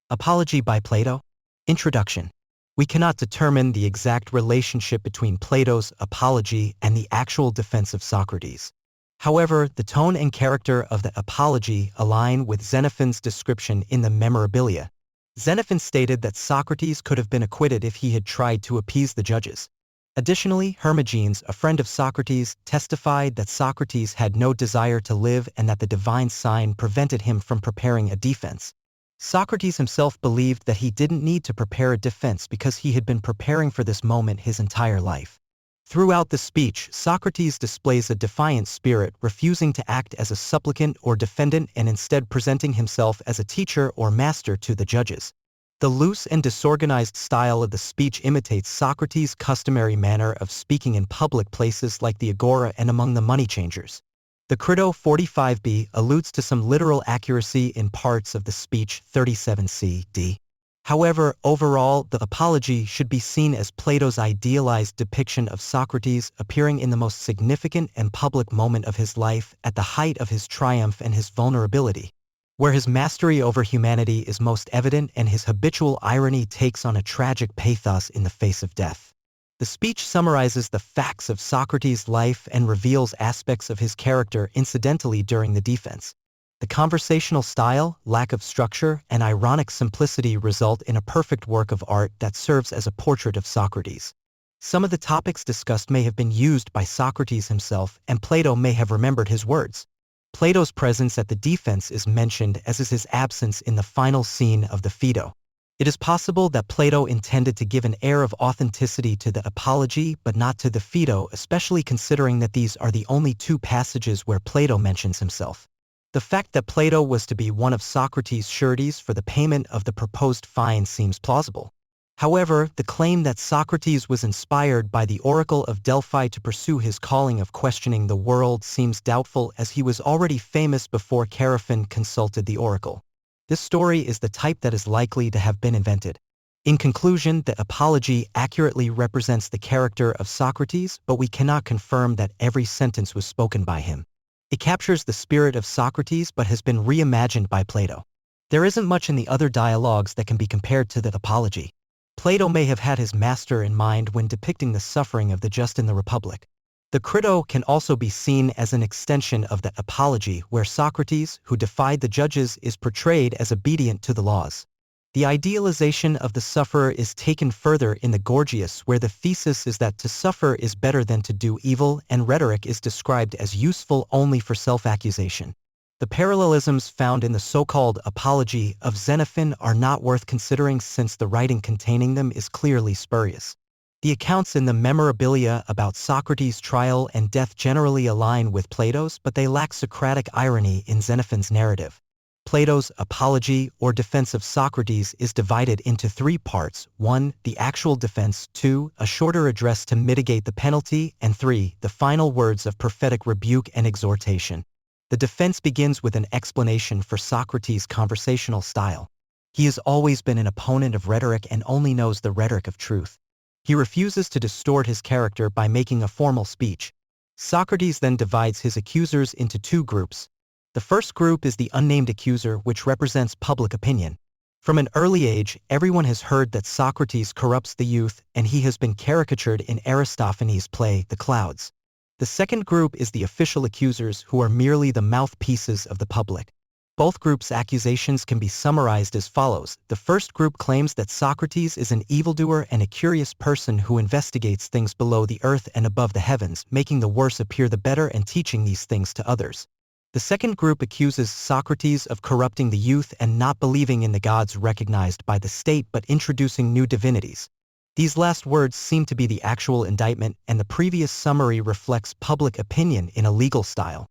Apology by Plato. Introduction. We cannot determine the exact relationship between Plato's Apology and the actual defense of Socrates. However, the tone and character of the Apology align with Xenophon's description in the Memorabilia. Xenophon stated that Socrates could have been acquitted if he had tried to appease the judges. Additionally, Hermogenes, a friend of Socrates, testified that Socrates had no desire to live and that the divine sign prevented him from preparing a defense. Socrates himself believed that he didn't need to prepare a defense because he had been preparing for this moment his entire life. Throughout the speech, Socrates displays a defiant spirit, refusing to act as a supplicant or defendant and instead presenting himself as a teacher or master to the judges. The loose and disorganized style of the speech imitates Socrates' customary manner of speaking in public places like the agora and among the money changers. The Credo 45b alludes to some literal accuracy in parts of the speech 37c-d. However, overall, the Apology should be seen as Plato's idealized depiction of Socrates appearing in the most significant and public moment of his life, at the height of his triumph and his vulnerability, where his mastery over humanity is most evident and his habitual irony takes on a tragic pathos in the face of death. The speech summarizes the facts of Socrates' life and reveals aspects of his character incidentally during the defense. The conversational style, lack of structure, and ironic simplicity result in a perfect work of art that serves as a portrait of Socrates. Some of the topics discussed may have been used by Socrates himself, and Plato may have remembered his words. Plato's presence at the defense is mentioned, as is his absence in the final scene of the Phaedo. It is possible that Plato intended to give an air of authenticity to the Apology but not to the Phaedo, especially considering that these are the only two passages where Plato mentions himself. The fact that Plato was to be one of Socrates' sureties for the payment of the proposed fine seems plausible. However, the claim that Socrates was inspired by the Oracle of Delphi to pursue his calling of questioning the world seems doubtful, as he was already famous before Chaerephon consulted the oracle. This story is the type that is likely to have been invented. In conclusion, the Apology accurately represents the character of Socrates, but we cannot confirm that every sentence was spoken by him. It captures the spirit of Socrates but has been reimagined by Plato. There isn't much in the other dialogues that can be compared to the Apology. Plato may have had his master in mind when depicting the suffering of the just in the Republic. The Credo can also be seen as an extension of the Apology, where Socrates, who defied the judges, is portrayed as obedient to the laws. The idealization of the sufferer is taken further in the Gorgias, where the thesis is that to suffer is better than to do evil, and rhetoric is described as useful only for self-accusation. The parallelisms found in the so-called Apology of Xenophon are not worth considering, since the writing containing them is clearly spurious. The accounts in the Memorabilia about Socrates' trial and death generally align with Plato's, but they lack Socratic irony in Xenophon's narrative. Plato's Apology, or defense of Socrates, is divided into three parts: 1. The actual defense, 2. A shorter address to mitigate the penalty, and 3. The final words of prophetic rebuke and exhortation. The defense begins with an explanation for Socrates' conversational style. He has always been an opponent of rhetoric and only knows the rhetoric of truth. He refuses to distort his character by making a formal speech. Socrates then divides his accusers into two groups. The first group is the unnamed accuser, which represents public opinion. From an early age, everyone has heard that Socrates corrupts the youth, and he has been caricatured in Aristophanes' play, The Clouds. The second group is the official accusers, who are merely the mouthpieces of the public. Both groups' accusations can be summarized as follows. The first group claims that Socrates is an evildoer and a curious person who investigates things below the earth and above the heavens, making the worse appear the better and teaching these things to others. The second group accuses Socrates of corrupting the youth and not believing in the gods recognized by the state but introducing new divinities. These last words seem to be the actual indictment, and the previous summary reflects public opinion in a legal style.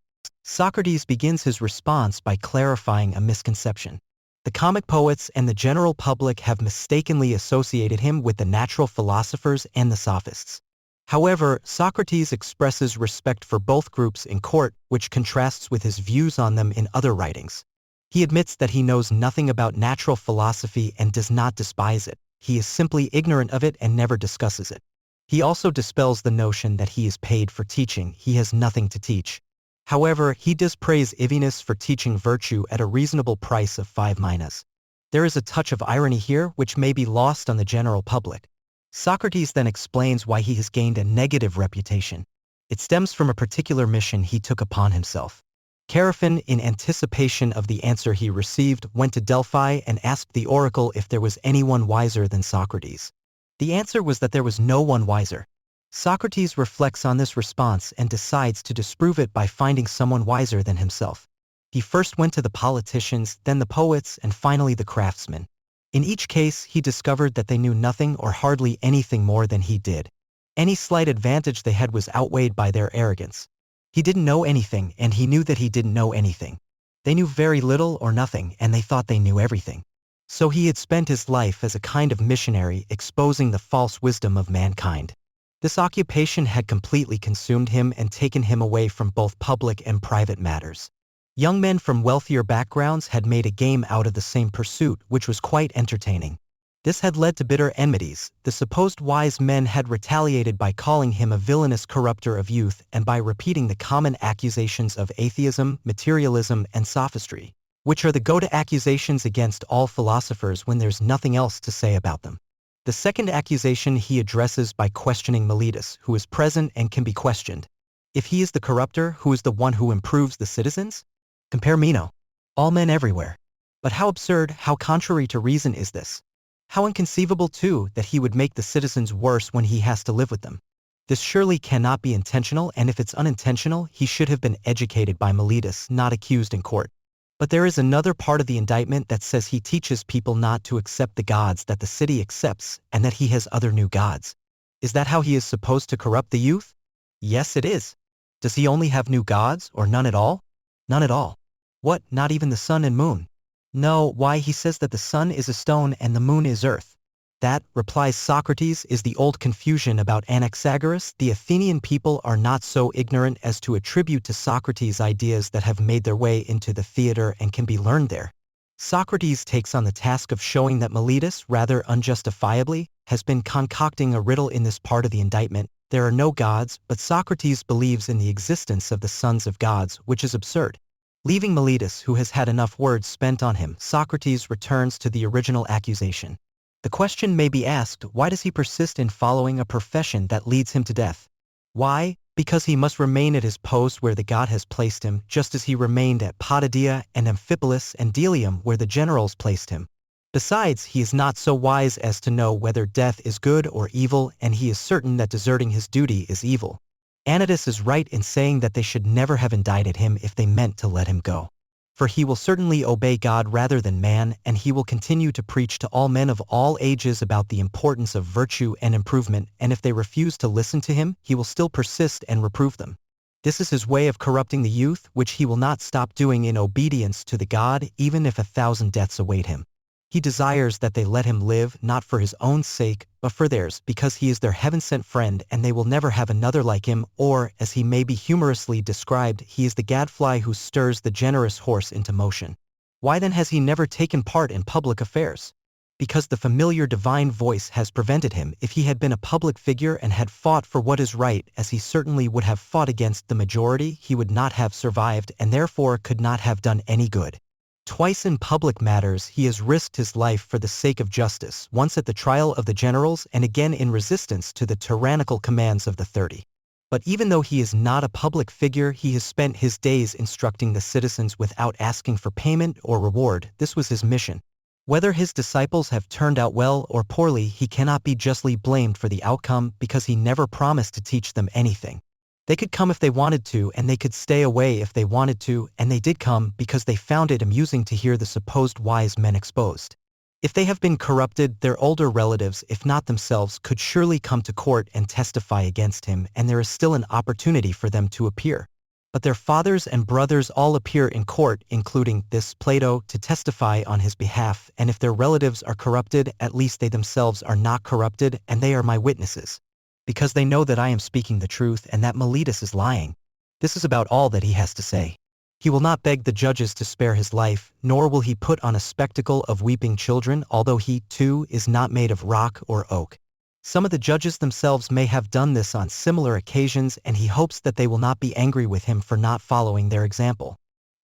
Socrates begins his response by clarifying a misconception. The comic poets and the general public have mistakenly associated him with the natural philosophers and the sophists. However, Socrates expresses respect for both groups in court, which contrasts with his views on them in other writings. He admits that he knows nothing about natural philosophy and does not despise it. He is simply ignorant of it and never discusses it. He also dispels the notion that he is paid for teaching. He has nothing to teach. However, he does praise Ivinus for teaching virtue at a reasonable price of 5 minas. There is a touch of irony here which may be lost on the general public. Socrates then explains why he has gained a negative reputation. It stems from a particular mission he took upon himself. Chaerephon, in anticipation of the answer he received, went to Delphi and asked the oracle if there was anyone wiser than Socrates. The answer was that there was no one wiser. Socrates reflects on this response and decides to disprove it by finding someone wiser than himself. He first went to the politicians, then the poets, and finally the craftsmen. In each case, he discovered that they knew nothing or hardly anything more than he did. Any slight advantage they had was outweighed by their arrogance. He didn't know anything, and he knew that he didn't know anything. They knew very little or nothing, and they thought they knew everything. So he had spent his life as a kind of missionary, exposing the false wisdom of mankind. This occupation had completely consumed him and taken him away from both public and private matters. Young men from wealthier backgrounds had made a game out of the same pursuit, which was quite entertaining. This had led to bitter enmities. The supposed wise men had retaliated by calling him a villainous corrupter of youth and by repeating the common accusations of atheism, materialism, and sophistry, which are the go-to accusations against all philosophers when there's nothing else to say about them. The second accusation he addresses by questioning Meletus, who is present and can be questioned. If he is the corrupter, who is the one who improves the citizens? Compare Meno. All men everywhere. But how absurd, how contrary to reason is this? How inconceivable, too, that he would make the citizens worse when he has to live with them. This surely cannot be intentional, and if it's unintentional, he should have been educated by Meletus, not accused in court. But there is another part of the indictment that says he teaches people not to accept the gods that the city accepts, and that he has other new gods. Is that how he is supposed to corrupt the youth? Yes, it is. Does he only have new gods, or none at all? None at all. What, not even the sun and moon? No, why, he says that the sun is a stone and the moon is earth. That, replies Socrates, is the old confusion about Anaxagoras. The Athenian people are not so ignorant as to attribute to Socrates ideas that have made their way into the theater and can be learned there. Socrates takes on the task of showing that Meletus, rather unjustifiably, has been concocting a riddle in this part of the indictment. There are no gods, but Socrates believes in the existence of the sons of gods, which is absurd. Leaving Meletus, who has had enough words spent on him, Socrates returns to the original accusation. The question may be asked, why does he persist in following a profession that leads him to death? Why? Because he must remain at his post where the god has placed him, just as he remained at Potidaea and Amphipolis and Delium where the generals placed him. Besides, he is not so wise as to know whether death is good or evil, and he is certain that deserting his duty is evil. Anytus is right in saying that they should never have indicted him if they meant to let him go. For he will certainly obey God rather than man, and he will continue to preach to all men of all ages about the importance of virtue and improvement, and if they refuse to listen to him, he will still persist and reprove them. This is his way of corrupting the youth, which he will not stop doing in obedience to the God, even if 1,000 deaths await him. He desires that they let him live, not for his own sake, but for theirs, because he is their heaven-sent friend and they will never have another like him, or, as he may be humorously described, he is the gadfly who stirs the generous horse into motion. Why then has he never taken part in public affairs? Because the familiar divine voice has prevented him. If he had been a public figure and had fought for what is right, as he certainly would have fought against the majority, he would not have survived and therefore could not have done any good. Twice in public matters he has risked his life for the sake of justice, once at the trial of the generals and again in resistance to the tyrannical commands of the 30. But even though he is not a public figure, he has spent his days instructing the citizens without asking for payment or reward. This was his mission. Whether his disciples have turned out well or poorly, he cannot be justly blamed for the outcome because he never promised to teach them anything. They could come if they wanted to, and they could stay away if they wanted to, and they did come because they found it amusing to hear the supposed wise men exposed. If they have been corrupted, their older relatives, if not themselves, could surely come to court and testify against him, and there is still an opportunity for them to appear. But their fathers and brothers all appear in court, including this Plato, to testify on his behalf, and if their relatives are corrupted, at least they themselves are not corrupted, and they are my witnesses. Because they know that I am speaking the truth and that Meletus is lying. This is about all that he has to say. He will not beg the judges to spare his life, nor will he put on a spectacle of weeping children, although he, too, is not made of rock or oak. Some of the judges themselves may have done this on similar occasions, and he hopes that they will not be angry with him for not following their example.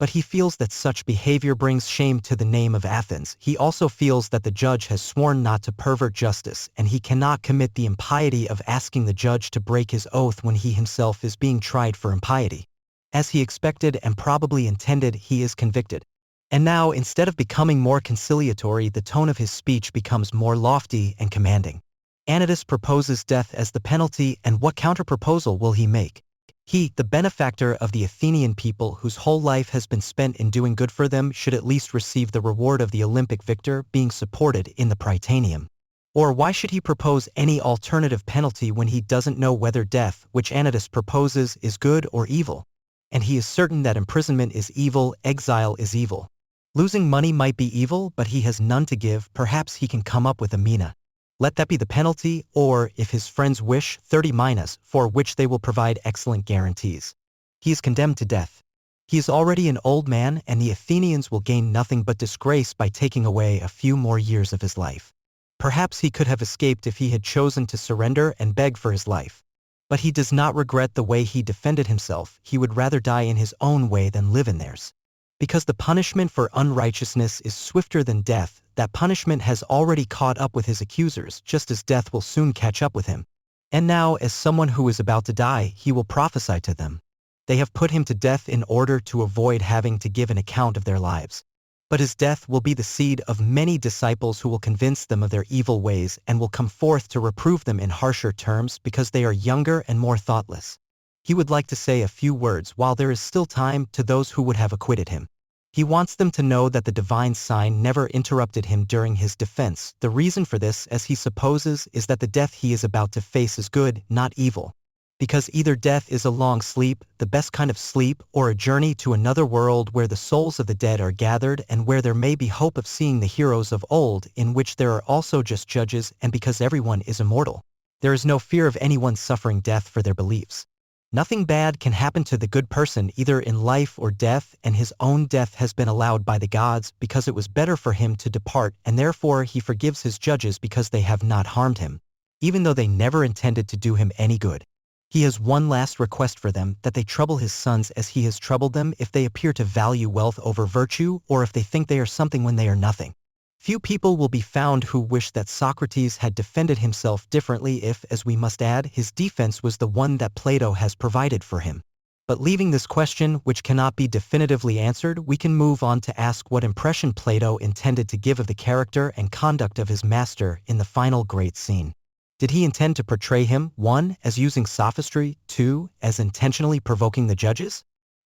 but he feels that such behavior brings shame to the name of Athens. He also feels that the judge has sworn not to pervert justice, and he cannot commit the impiety of asking the judge to break his oath when he himself is being tried for impiety. As he expected and probably intended, he is convicted. And now, instead of becoming more conciliatory, the tone of his speech becomes more lofty and commanding. Anytus proposes death as the penalty, and what counter-proposal will he make? He, the benefactor of the Athenian people whose whole life has been spent in doing good for them, should at least receive the reward of the Olympic victor being supported in the Prytaneum. Or why should he propose any alternative penalty when he doesn't know whether death, which Anytus proposes, is good or evil? And he is certain that imprisonment is evil, exile is evil. Losing money might be evil, but he has none to give. Perhaps he can come up with a mina. Let that be the penalty, or, if his friends wish, 30 minas, for which they will provide excellent guarantees. He is condemned to death. He is already an old man, and the Athenians will gain nothing but disgrace by taking away a few more years of his life. Perhaps he could have escaped if he had chosen to surrender and beg for his life. But he does not regret the way he defended himself. He would rather die in his own way than live in theirs. Because the punishment for unrighteousness is swifter than death, that punishment has already caught up with his accusers, just as death will soon catch up with him. And now, as someone who is about to die, he will prophesy to them. They have put him to death in order to avoid having to give an account of their lives. But his death will be the seed of many disciples who will convince them of their evil ways and will come forth to reprove them in harsher terms because they are younger and more thoughtless. He would like to say a few words while there is still time to those who would have acquitted him. He wants them to know that the divine sign never interrupted him during his defense. The reason for this, as he supposes, is that the death he is about to face is good, not evil. Because either death is a long sleep, the best kind of sleep, or a journey to another world where the souls of the dead are gathered and where there may be hope of seeing the heroes of old, in which there are also just judges, and because everyone is immortal, there is no fear of anyone suffering death for their beliefs. Nothing bad can happen to the good person either in life or death, and his own death has been allowed by the gods because it was better for him to depart, and therefore he forgives his judges because they have not harmed him, even though they never intended to do him any good. He has one last request for them, that they trouble his sons as he has troubled them if they appear to value wealth over virtue, or if they think they are something when they are nothing. Few people will be found who wish that Socrates had defended himself differently if, as we must add, his defense was the one that Plato has provided for him. But leaving this question, which cannot be definitively answered, we can move on to ask what impression Plato intended to give of the character and conduct of his master in the final great scene. Did he intend to portray him, 1, as using sophistry, 2, as intentionally provoking the judges?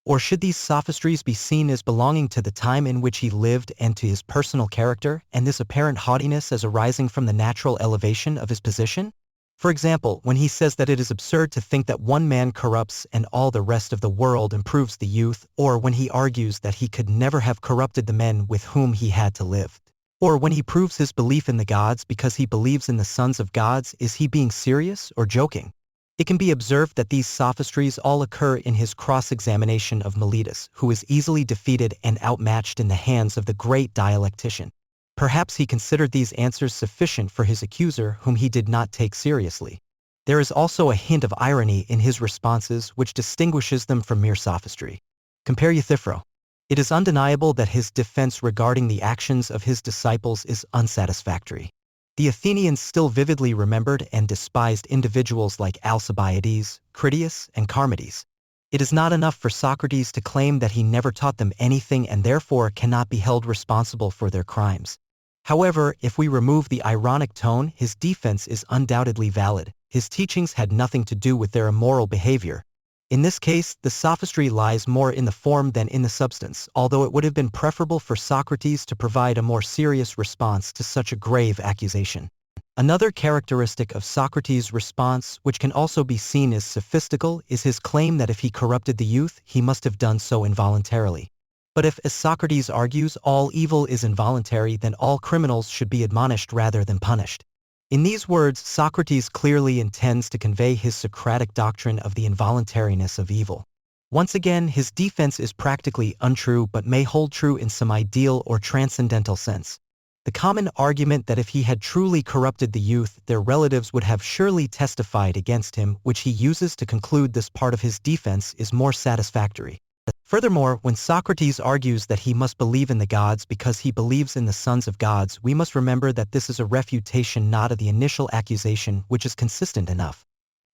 Or should these sophistries be seen as belonging to the time in which he lived and to his personal character, and this apparent haughtiness as arising from the natural elevation of his position? For example, when he says that it is absurd to think that one man corrupts and all the rest of the world improves the youth, or when he argues that he could never have corrupted the men with whom he had to live. Or when he proves his belief in the gods because he believes in the sons of gods, is he being serious or joking? It can be observed that these sophistries all occur in his cross-examination of Miletus, who is easily defeated and outmatched in the hands of the great dialectician. Perhaps he considered these answers sufficient for his accuser, whom he did not take seriously. There is also a hint of irony in his responses which distinguishes them from mere sophistry. Compare Euthyphro. It is undeniable that his defense regarding the actions of his disciples is unsatisfactory. The Athenians still vividly remembered and despised individuals like Alcibiades, Critias, and Charmides. It is not enough for Socrates to claim that he never taught them anything and therefore cannot be held responsible for their crimes. However, if we remove the ironic tone, his defense is undoubtedly valid. His teachings had nothing to do with their immoral behavior. In this case, the sophistry lies more in the form than in the substance, although it would have been preferable for Socrates to provide a more serious response to such a grave accusation. Another characteristic of Socrates' response, which can also be seen as sophistical, is his claim that if he corrupted the youth, he must have done so involuntarily. But if, as Socrates argues, all evil is involuntary, then all criminals should be admonished rather than punished. In these words, Socrates clearly intends to convey his Socratic doctrine of the involuntariness of evil. Once again, his defense is practically untrue but may hold true in some ideal or transcendental sense. The common argument that if he had truly corrupted the youth, their relatives would have surely testified against him, which he uses to conclude this part of his defense, is more satisfactory. Furthermore, when Socrates argues that he must believe in the gods because he believes in the sons of gods, we must remember that this is a refutation not of the initial accusation, which is consistent enough.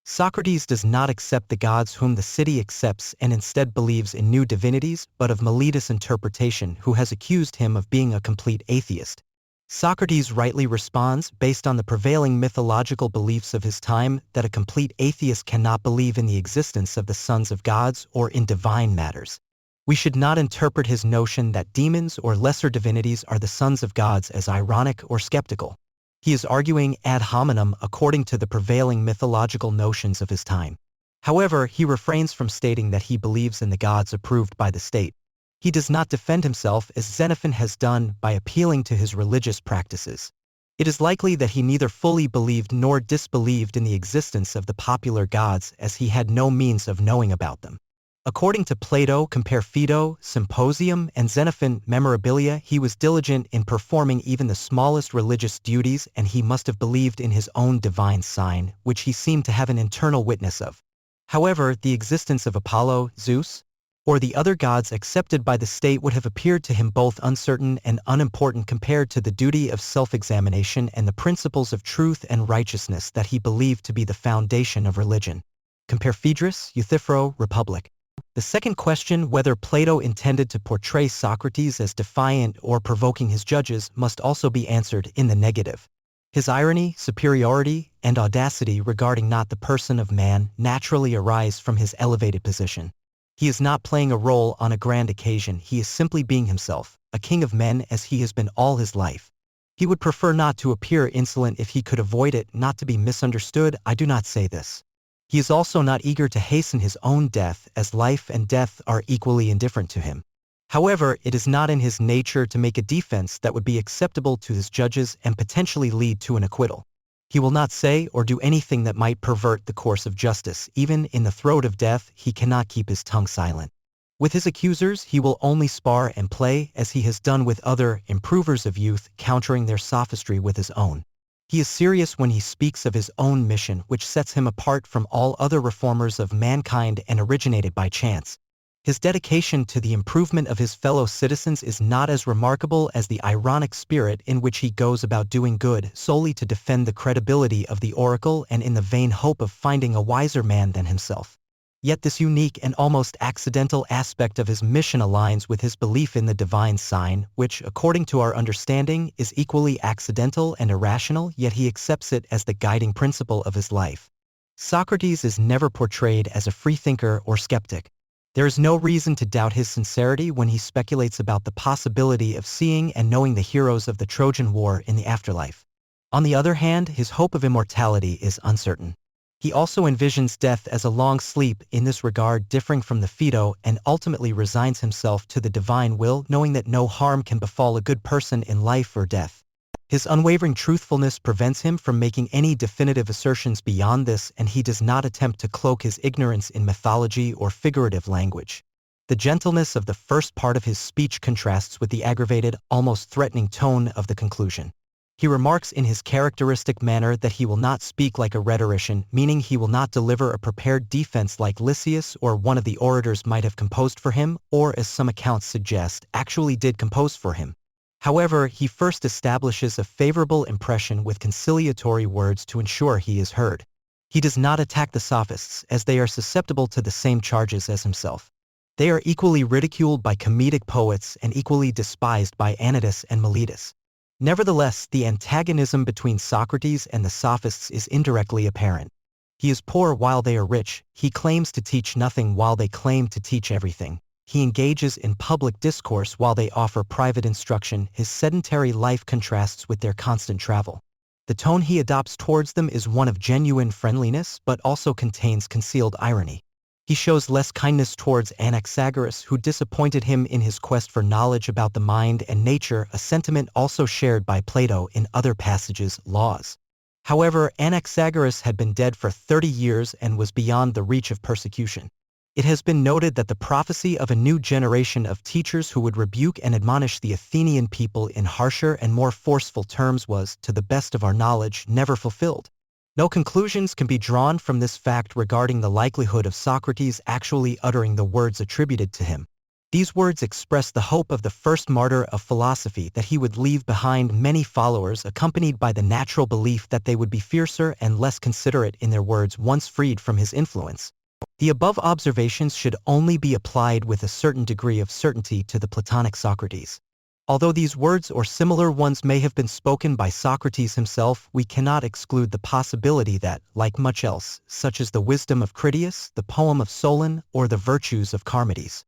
Socrates does not accept the gods whom the city accepts and instead believes in new divinities, but of Meletus' interpretation, who has accused him of being a complete atheist. Socrates rightly responds, based on the prevailing mythological beliefs of his time, that a complete atheist cannot believe in the existence of the sons of gods or in divine matters. We should not interpret his notion that demons or lesser divinities are the sons of gods as ironic or skeptical. He is arguing ad hominem according to the prevailing mythological notions of his time. However, he refrains from stating that he believes in the gods approved by the state. He does not defend himself as Xenophon has done by appealing to his religious practices. It is likely that he neither fully believed nor disbelieved in the existence of the popular gods, as he had no means of knowing about them. According to Plato, compare Phaedo, Symposium, and Xenophon Memorabilia, he was diligent in performing even the smallest religious duties, and he must have believed in his own divine sign, which he seemed to have an internal witness of. However, the existence of Apollo, Zeus, or the other gods accepted by the state would have appeared to him both uncertain and unimportant compared to the duty of self-examination and the principles of truth and righteousness that he believed to be the foundation of religion. Compare Phaedrus, Euthyphro, Republic. The second question, whether Plato intended to portray Socrates as defiant or provoking his judges, must also be answered in the negative. His irony, superiority, and audacity regarding not the person of man naturally arise from his elevated position. He is not playing a role on a grand occasion, he is simply being himself, a king of men as he has been all his life. He would prefer not to appear insolent if he could avoid it, not to be misunderstood, I do not say this. He is also not eager to hasten his own death, as life and death are equally indifferent to him. However, it is not in his nature to make a defense that would be acceptable to his judges and potentially lead to an acquittal. He will not say or do anything that might pervert the course of justice. Even in the throat of death, he cannot keep his tongue silent. With his accusers, he will only spar and play, as he has done with other improvers of youth, countering their sophistry with his own. He is serious when he speaks of his own mission, which sets him apart from all other reformers of mankind and originated by chance. His dedication to the improvement of his fellow citizens is not as remarkable as the ironic spirit in which he goes about doing good solely to defend the credibility of the oracle and in the vain hope of finding a wiser man than himself. Yet this unique and almost accidental aspect of his mission aligns with his belief in the divine sign, which, according to our understanding, is equally accidental and irrational, yet he accepts it as the guiding principle of his life. Socrates is never portrayed as a freethinker or skeptic. There is no reason to doubt his sincerity when he speculates about the possibility of seeing and knowing the heroes of the Trojan War in the afterlife. On the other hand, his hope of immortality is uncertain. He also envisions death as a long sleep, in this regard differing from the Phaedo, and ultimately resigns himself to the divine will, knowing that no harm can befall a good person in life or death. His unwavering truthfulness prevents him from making any definitive assertions beyond this, and he does not attempt to cloak his ignorance in mythology or figurative language. The gentleness of the first part of his speech contrasts with the aggravated, almost threatening tone of the conclusion. He remarks in his characteristic manner that he will not speak like a rhetorician, meaning he will not deliver a prepared defense like Lysias or one of the orators might have composed for him, or as some accounts suggest, actually did compose for him. However, he first establishes a favorable impression with conciliatory words to ensure he is heard. He does not attack the sophists, as they are susceptible to the same charges as himself. They are equally ridiculed by comedic poets and equally despised by Anytus and Meletus. Nevertheless, the antagonism between Socrates and the sophists is indirectly apparent. He is poor while they are rich, he claims to teach nothing while they claim to teach everything. He engages in public discourse while they offer private instruction. His sedentary life contrasts with their constant travel. The tone he adopts towards them is one of genuine friendliness, but also contains concealed irony. He shows less kindness towards Anaxagoras, who disappointed him in his quest for knowledge about the mind and nature, a sentiment also shared by Plato in other passages, Laws. However, Anaxagoras had been dead for 30 years and was beyond the reach of persecution. It has been noted that the prophecy of a new generation of teachers who would rebuke and admonish the Athenian people in harsher and more forceful terms was, to the best of our knowledge, never fulfilled. No conclusions can be drawn from this fact regarding the likelihood of Socrates actually uttering the words attributed to him. These words express the hope of the first martyr of philosophy that he would leave behind many followers accompanied by the natural belief that they would be fiercer and less considerate in their words once freed from his influence. The above observations should only be applied with a certain degree of certainty to the Platonic Socrates. Although these words or similar ones may have been spoken by Socrates himself, we cannot exclude the possibility that, like much else, such as the wisdom of Critias, the poem of Solon, or the virtues of Charmides,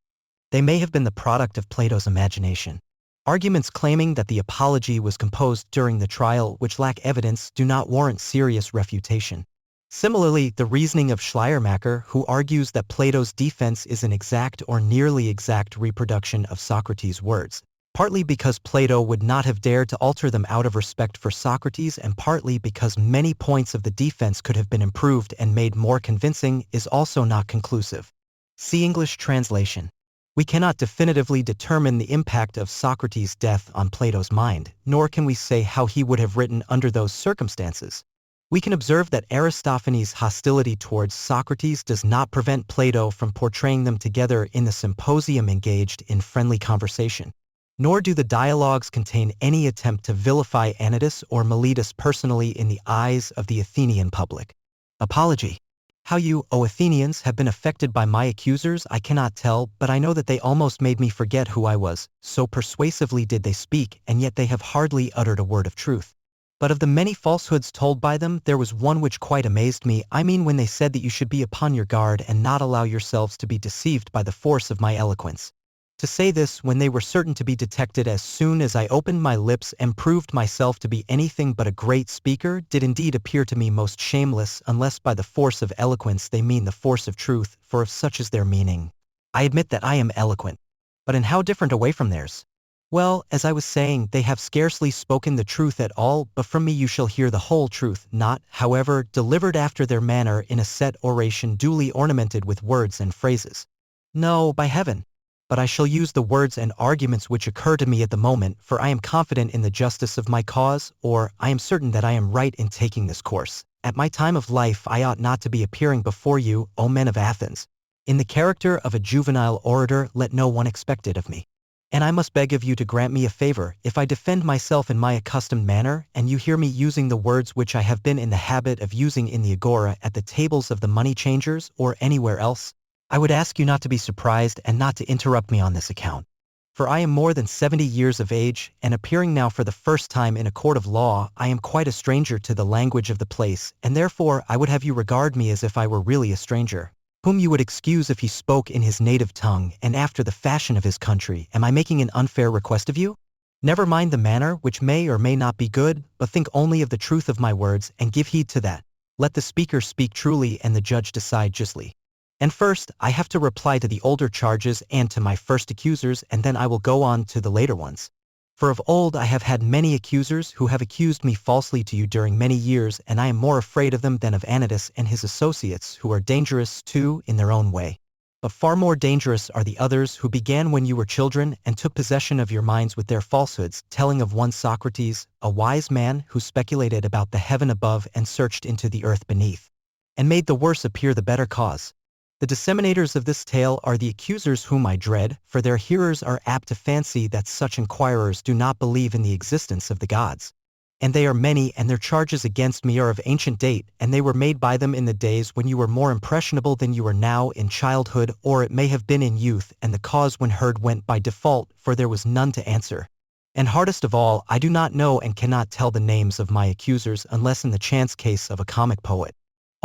they may have been the product of Plato's imagination. Arguments claiming that the Apology was composed during the trial which lack evidence do not warrant serious refutation. Similarly, the reasoning of Schleiermacher, who argues that Plato's defense is an exact or nearly exact reproduction of Socrates' words, partly because Plato would not have dared to alter them out of respect for Socrates and partly because many points of the defense could have been improved and made more convincing, is also not conclusive. See English translation. We cannot definitively determine the impact of Socrates' death on Plato's mind, nor can we say how he would have written under those circumstances. We can observe that Aristophanes' hostility towards Socrates does not prevent Plato from portraying them together in the symposium engaged in friendly conversation. Nor do the dialogues contain any attempt to vilify Anytus or Meletus personally in the eyes of the Athenian public. Apology. How you, O Athenians, have been affected by my accusers I cannot tell, but I know that they almost made me forget who I was, so persuasively did they speak, and yet they have hardly uttered a word of truth. But of the many falsehoods told by them, there was one which quite amazed me, I mean when they said that you should be upon your guard and not allow yourselves to be deceived by the force of my eloquence. To say this when they were certain to be detected as soon as I opened my lips and proved myself to be anything but a great speaker did indeed appear to me most shameless, unless by the force of eloquence they mean the force of truth, for if such is their meaning, I admit that I am eloquent. But in how different a way from theirs? Well, as I was saying, they have scarcely spoken the truth at all, but from me you shall hear the whole truth, not, however, delivered after their manner in a set oration duly ornamented with words and phrases. No, by heaven! But I shall use the words and arguments which occur to me at the moment, for I am confident in the justice of my cause, or I am certain that I am right in taking this course. At my time of life I ought not to be appearing before you, O men of Athens. In the character of a juvenile orator, let no one expect it of me. And I must beg of you to grant me a favor, if I defend myself in my accustomed manner, and you hear me using the words which I have been in the habit of using in the agora, at the tables of the money changers, or anywhere else, I would ask you not to be surprised and not to interrupt me on this account. For I am more than 70 years of age, and appearing now for the first time in a court of law, I am quite a stranger to the language of the place, and therefore I would have you regard me as if I were really a stranger, whom you would excuse if he spoke in his native tongue and after the fashion of his country. Am I making an unfair request of you? Never mind the manner, which may or may not be good, but think only of the truth of my words, and give heed to that. Let the speaker speak truly and the judge decide justly. And first, I have to reply to the older charges and to my first accusers, and then I will go on to the later ones. For of old I have had many accusers who have accused me falsely to you during many years, and I am more afraid of them than of Anytus and his associates, who are dangerous too in their own way. But far more dangerous are the others who began when you were children and took possession of your minds with their falsehoods, telling of one Socrates, a wise man who speculated about the heaven above and searched into the earth beneath, and made the worse appear the better cause. The disseminators of this tale are the accusers whom I dread, for their hearers are apt to fancy that such inquirers do not believe in the existence of the gods. And they are many, and their charges against me are of ancient date, and they were made by them in the days when you were more impressionable than you are now in childhood, or it may have been in youth, and the cause when heard went by default, for there was none to answer. And hardest of all, I do not know and cannot tell the names of my accusers unless in the chance case of a comic poet.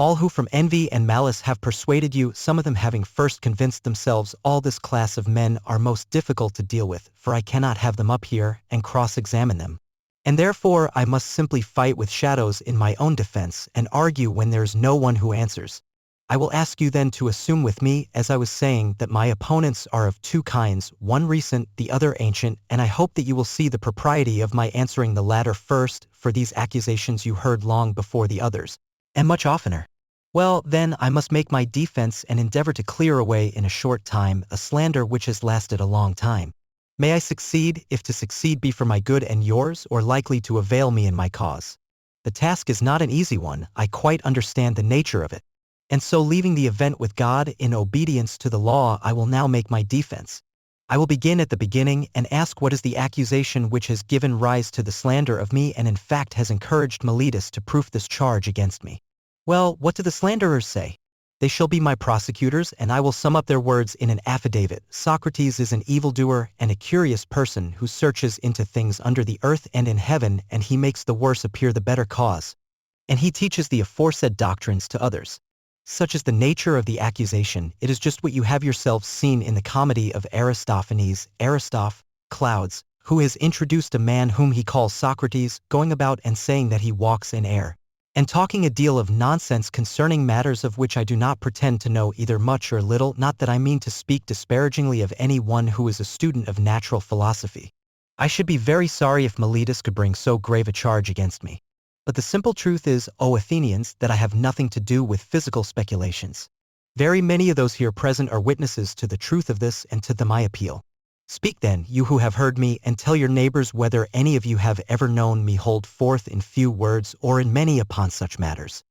All who from envy and malice have persuaded you, some of them having first convinced themselves, all this class of men are most difficult to deal with, for I cannot have them up here and cross-examine them. And therefore I must simply fight with shadows in my own defense and argue when there is no one who answers. I will ask you then to assume with me, as I was saying, that my opponents are of two kinds, one recent, the other ancient, and I hope that you will see the propriety of my answering the latter first, for these accusations you heard long before the others, and much oftener. Well, then, I must make my defense and endeavor to clear away in a short time a slander which has lasted a long time. May I succeed, if to succeed be for my good and yours, or likely to avail me in my cause. The task is not an easy one, I quite understand the nature of it. And so leaving the event with God, in obedience to the law, I will now make my defense. I will begin at the beginning and ask what is the accusation which has given rise to the slander of me and in fact has encouraged Miletus to proof this charge against me. Well, what do the slanderers say? They shall be my prosecutors, and I will sum up their words in an affidavit. Socrates is an evildoer and a curious person who searches into things under the earth and in heaven, and he makes the worse appear the better cause. And he teaches the aforesaid doctrines to others. Such is the nature of the accusation. It is just what you have yourselves seen in the comedy of Aristophanes, Clouds, who has introduced a man whom he calls Socrates, going about and saying that he walks in air, and talking a deal of nonsense concerning matters of which I do not pretend to know either much or little, not that I mean to speak disparagingly of any one who is a student of natural philosophy. I should be very sorry if Miletus could bring so grave a charge against me. But the simple truth is, O Athenians, that I have nothing to do with physical speculations. Very many of those here present are witnesses to the truth of this, and to them I appeal. Speak then, you who have heard me, and tell your neighbors whether any of you have ever known me hold forth in few words or in many upon such matters.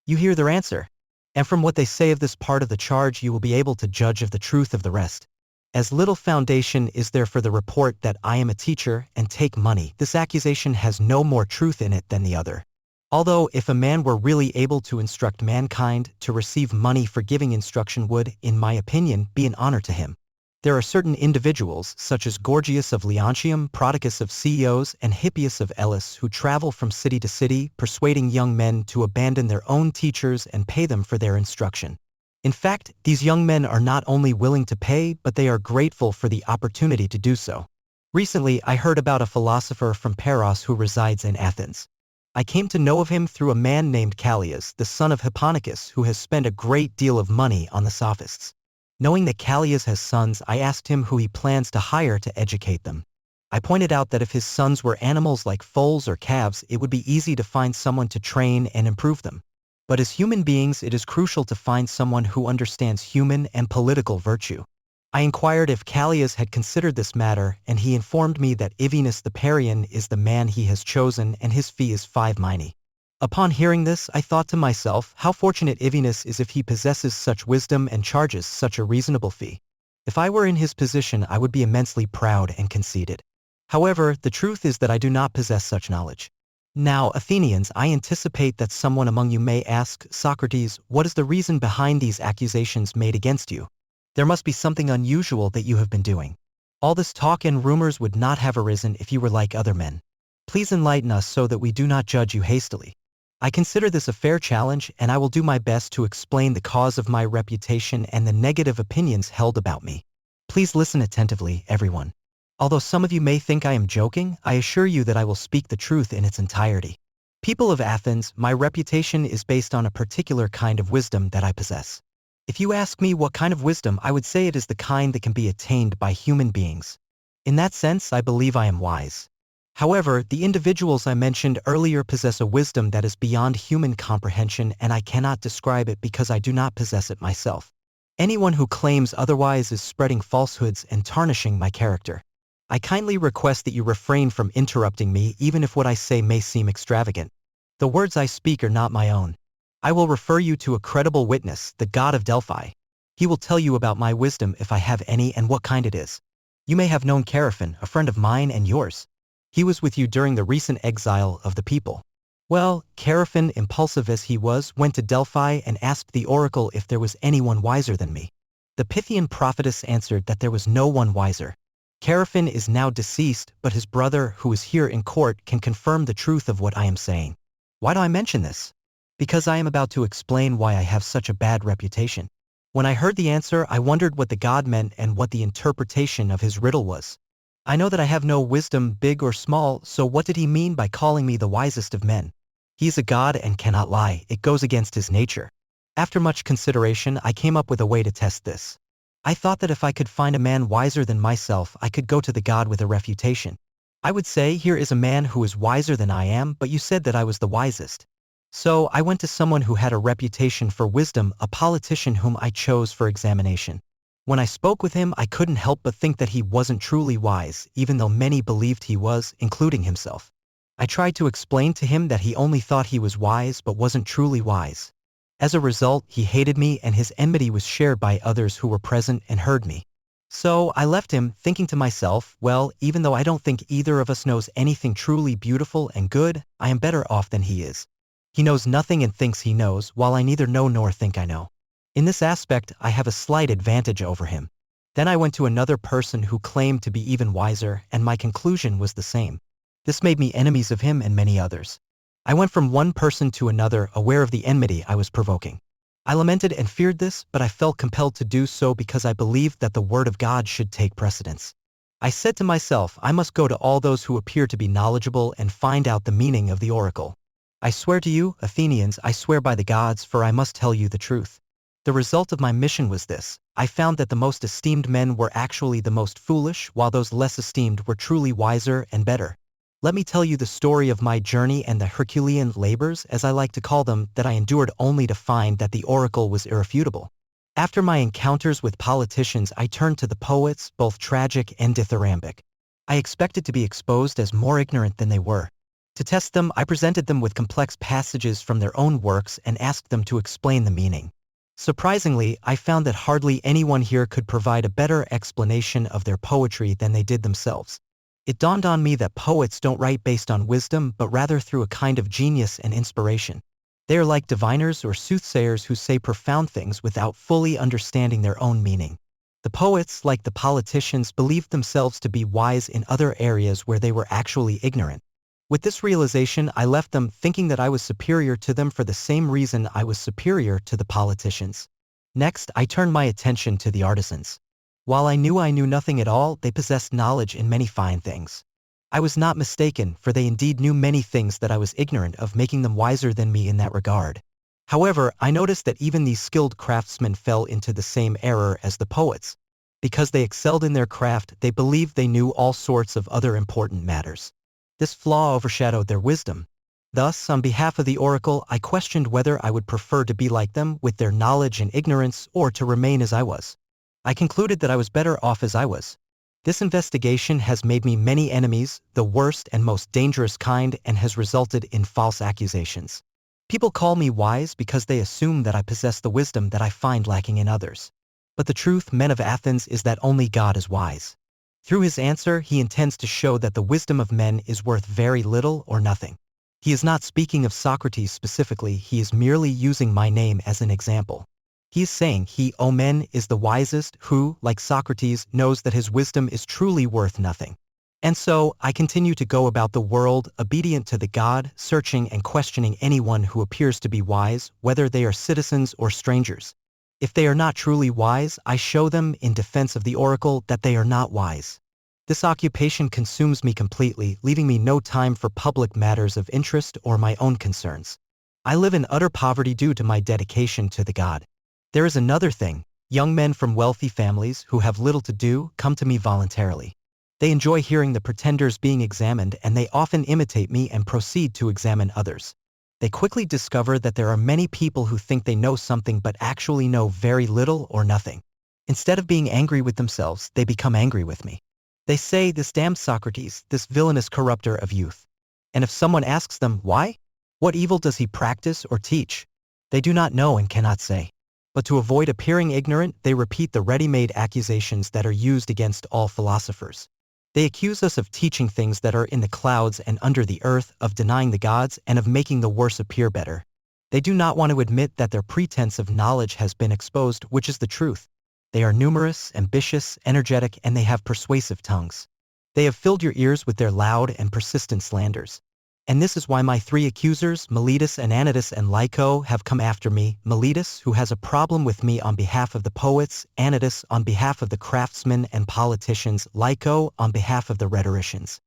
You hear their answer, and from what they say of this part of the charge you will be able to judge of the truth of the rest. As little foundation is there for the report that I am a teacher and take money. This accusation has no more truth in it than the other. Although if a man were really able to instruct mankind, to receive money for giving instruction would, in my opinion, be an honor to him. There are certain individuals, such as Gorgias of Leontium, Prodicus of Ceos, and Hippias of Elis, who travel from city to city, persuading young men to abandon their own teachers and pay them for their instruction. In fact, these young men are not only willing to pay, but they are grateful for the opportunity to do so. Recently, I heard about a philosopher from Paros who resides in Athens. I came to know of him through a man named Callias, the son of Hipponicus, who has spent a great deal of money on the sophists. Knowing that Callias has sons, I asked him who he plans to hire to educate them. I pointed out that if his sons were animals like foals or calves, it would be easy to find someone to train and improve them. But as human beings, it is crucial to find someone who understands human and political virtue. I inquired if Callias had considered this matter, and he informed me that Ivenus the Parian is the man he has chosen and his fee is 5 minae. Upon hearing this, I thought to myself, how fortunate Ivenus is if he possesses such wisdom and charges such a reasonable fee. If I were in his position, I would be immensely proud and conceited. However, the truth is that I do not possess such knowledge. Now, Athenians, I anticipate that someone among you may ask, Socrates, what is the reason behind these accusations made against you? There must be something unusual that you have been doing. All this talk and rumors would not have arisen if you were like other men. Please enlighten us so that we do not judge you hastily. I consider this a fair challenge, and I will do my best to explain the cause of my reputation and the negative opinions held about me. Please listen attentively, everyone. Although some of you may think I am joking, I assure you that I will speak the truth in its entirety. People of Athens, my reputation is based on a particular kind of wisdom that I possess. If you ask me what kind of wisdom, I would say it is the kind that can be attained by human beings. In that sense, I believe I am wise. However, the individuals I mentioned earlier possess a wisdom that is beyond human comprehension, and I cannot describe it because I do not possess it myself. Anyone who claims otherwise is spreading falsehoods and tarnishing my character. I kindly request that you refrain from interrupting me, even if what I say may seem extravagant. The words I speak are not my own. I will refer you to a credible witness, the god of Delphi. He will tell you about my wisdom if I have any and what kind it is. You may have known Chaerephon, a friend of mine and yours. He was with you during the recent exile of the people. Well, Chaerephon, impulsive as he was, went to Delphi and asked the oracle if there was anyone wiser than me. The Pythian prophetess answered that there was no one wiser. Chaerephon is now deceased, but his brother, who is here in court, can confirm the truth of what I am saying. Why do I mention this? Because I am about to explain why I have such a bad reputation. When I heard the answer, I wondered what the god meant and what the interpretation of his riddle was. I know that I have no wisdom, big or small, so what did he mean by calling me the wisest of men? He is a god and cannot lie. It goes against his nature. After much consideration, I came up with a way to test this. I thought that if I could find a man wiser than myself, I could go to the god with a refutation. I would say, here is a man who is wiser than I am, but you said that I was the wisest. So I went to someone who had a reputation for wisdom, a politician whom I chose for examination. When I spoke with him, I couldn't help but think that he wasn't truly wise, even though many believed he was, including himself. I tried to explain to him that he only thought he was wise but wasn't truly wise. As a result, he hated me and his enmity was shared by others who were present and heard me. So I left him, thinking to myself, well, even though I don't think either of us knows anything truly beautiful and good, I am better off than he is. He knows nothing and thinks he knows, while I neither know nor think I know. In this aspect, I have a slight advantage over him. Then I went to another person who claimed to be even wiser, and my conclusion was the same. This made me enemies of him and many others. I went from one person to another, aware of the enmity I was provoking. I lamented and feared this, but I felt compelled to do so because I believed that the word of God should take precedence. I said to myself, I must go to all those who appear to be knowledgeable and find out the meaning of the oracle. I swear to you, Athenians, I swear by the gods, for I must tell you the truth. The result of my mission was this: I found that the most esteemed men were actually the most foolish, while those less esteemed were truly wiser and better. Let me tell you the story of my journey and the Herculean labors, as I like to call them, that I endured only to find that the oracle was irrefutable. After my encounters with politicians, I turned to the poets, both tragic and dithyrambic. I expected to be exposed as more ignorant than they were. To test them, I presented them with complex passages from their own works and asked them to explain the meaning. Surprisingly, I found that hardly anyone here could provide a better explanation of their poetry than they did themselves. It dawned on me that poets don't write based on wisdom, but rather through a kind of genius and inspiration. They are like diviners or soothsayers who say profound things without fully understanding their own meaning. The poets, like the politicians, believed themselves to be wise in other areas where they were actually ignorant. With this realization, I left them, thinking that I was superior to them for the same reason I was superior to the politicians. Next, I turned my attention to the artisans. While I knew nothing at all, they possessed knowledge in many fine things. I was not mistaken, for they indeed knew many things that I was ignorant of, making them wiser than me in that regard. However, I noticed that even these skilled craftsmen fell into the same error as the poets. Because they excelled in their craft, they believed they knew all sorts of other important matters. This flaw overshadowed their wisdom. Thus, on behalf of the oracle, I questioned whether I would prefer to be like them with their knowledge and ignorance, or to remain as I was. I concluded that I was better off as I was. This investigation has made me many enemies, the worst and most dangerous kind, and has resulted in false accusations. People call me wise because they assume that I possess the wisdom that I find lacking in others. But the truth, men of Athens, is that only God is wise. Through his answer, he intends to show that the wisdom of men is worth very little or nothing. He is not speaking of Socrates specifically, he is merely using my name as an example. He is saying he, O men, is the wisest who, like Socrates, knows that his wisdom is truly worth nothing. And so, I continue to go about the world, obedient to the God, searching and questioning anyone who appears to be wise, whether they are citizens or strangers. If they are not truly wise, I show them, in defense of the oracle, that they are not wise. This occupation consumes me completely, leaving me no time for public matters of interest or my own concerns. I live in utter poverty due to my dedication to the God. There is another thing. Young men from wealthy families, who have little to do, come to me voluntarily. They enjoy hearing the pretenders being examined, and they often imitate me and proceed to examine others. They quickly discover that there are many people who think they know something but actually know very little or nothing. Instead of being angry with themselves, they become angry with me. They say, this damned Socrates, this villainous corrupter of youth. And if someone asks them, why? What evil does he practice or teach? They do not know and cannot say. But to avoid appearing ignorant, they repeat the ready-made accusations that are used against all philosophers. They accuse us of teaching things that are in the clouds and under the earth, of denying the gods, and of making the worse appear better. They do not want to admit that their pretense of knowledge has been exposed, which is the truth. They are numerous, ambitious, energetic, and they have persuasive tongues. They have filled your ears with their loud and persistent slanders. And this is why my three accusers, Meletus, Ananitus, and Lyco, have come after me. Meletus, who has a problem with me on behalf of the poets, Anytus on behalf of the craftsmen and politicians, Lyco on behalf of the rhetoricians.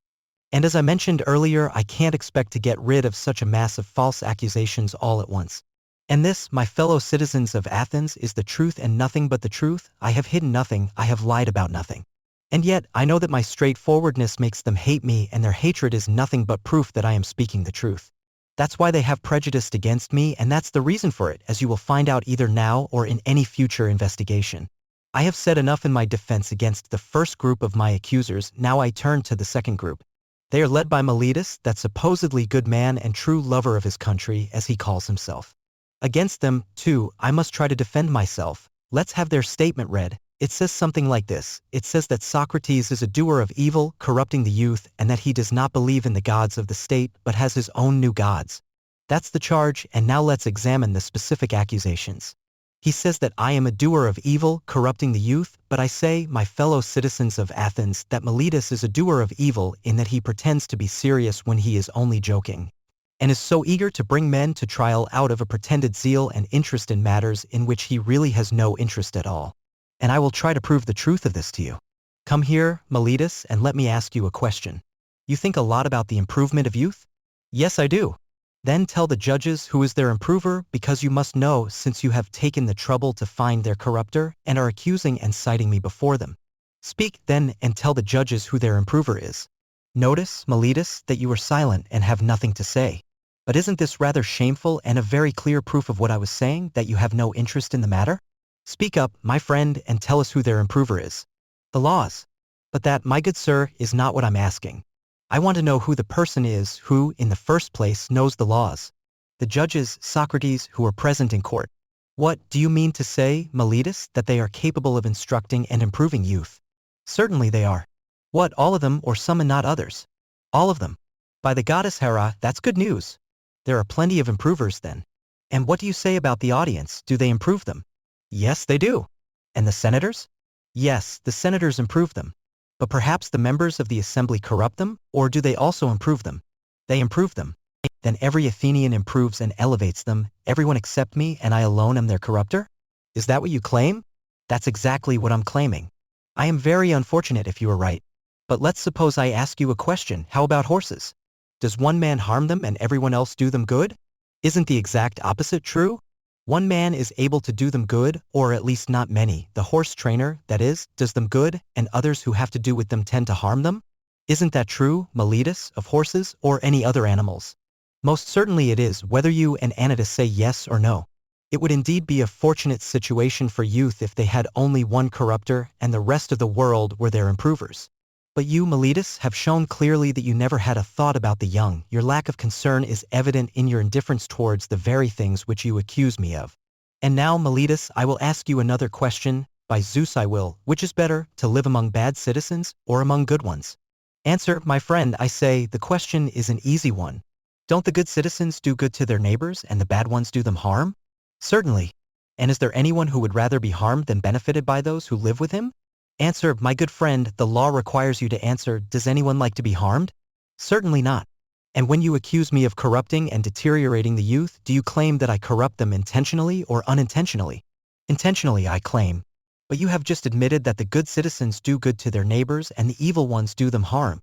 And as I mentioned earlier, I can't expect to get rid of such a mass of false accusations all at once. And this, my fellow citizens of Athens, is the truth and nothing but the truth. I have hidden nothing, I have lied about nothing. And yet, I know that my straightforwardness makes them hate me, and their hatred is nothing but proof that I am speaking the truth. That's why they have prejudiced against me, and that's the reason for it, as you will find out either now or in any future investigation. I have said enough in my defense against the first group of my accusers, now I turn to the second group. They are led by Meletus, that supposedly good man and true lover of his country, as he calls himself. Against them, too, I must try to defend myself. Let's have their statement read. It says something like this. It says that Socrates is a doer of evil, corrupting the youth, and that he does not believe in the gods of the state, but has his own new gods. That's the charge, and now let's examine the specific accusations. He says that I am a doer of evil, corrupting the youth, but I say, my fellow citizens of Athens, that Meletus is a doer of evil in that he pretends to be serious when he is only joking, and is so eager to bring men to trial out of a pretended zeal and interest in matters in which he really has no interest at all. And I will try to prove the truth of this to you. Come here, Meletus, and let me ask you a question. You think a lot about the improvement of youth? Yes, I do. Then tell the judges who is their improver, because you must know, since you have taken the trouble to find their corrupter, and are accusing and citing me before them. Speak, then, and tell the judges who their improver is. Notice, Meletus, that you are silent and have nothing to say. But isn't this rather shameful and a very clear proof of what I was saying, that you have no interest in the matter? Speak up, my friend, and tell us who their improver is. The laws. But that, my good sir, is not what I'm asking. I want to know who the person is who, in the first place, knows the laws. The judges, Socrates, who are present in court. What, do you mean to say, Meletus, that they are capable of instructing and improving youth? Certainly they are. What, all of them, or some and not others? All of them. By the goddess Hera, that's good news. There are plenty of improvers then. And what do you say about the audience? Do they improve them? Yes, they do. And the senators? Yes, the senators improve them. But perhaps the members of the assembly corrupt them, or do they also improve them? They improve them. Then every Athenian improves and elevates them, everyone except me, and I alone am their corrupter? Is that what you claim? That's exactly what I'm claiming. I am very unfortunate if you are right. But let's suppose I ask you a question. How about horses? Does one man harm them and everyone else do them good? Isn't the exact opposite true? One man is able to do them good, or at least not many. The horse trainer, that is, does them good, and others who have to do with them tend to harm them? Isn't that true, Meletus, of horses, or any other animals? Most certainly it is, whether you and Anytus say yes or no. It would indeed be a fortunate situation for youth if they had only one corrupter, and the rest of the world were their improvers. But you, Meletus, have shown clearly that you never had a thought about the young. Your lack of concern is evident in your indifference towards the very things which you accuse me of. And now, Meletus, I will ask you another question. By Zeus I will. Which is better, to live among bad citizens, or among good ones? Answer, my friend, I say, the question is an easy one. Don't the good citizens do good to their neighbors, and the bad ones do them harm? Certainly. And is there anyone who would rather be harmed than benefited by those who live with him? Answer, my good friend, the law requires you to answer, does anyone like to be harmed? Certainly not. And when you accuse me of corrupting and deteriorating the youth, do you claim that I corrupt them intentionally or unintentionally? Intentionally, I claim. But you have just admitted that the good citizens do good to their neighbors and the evil ones do them harm.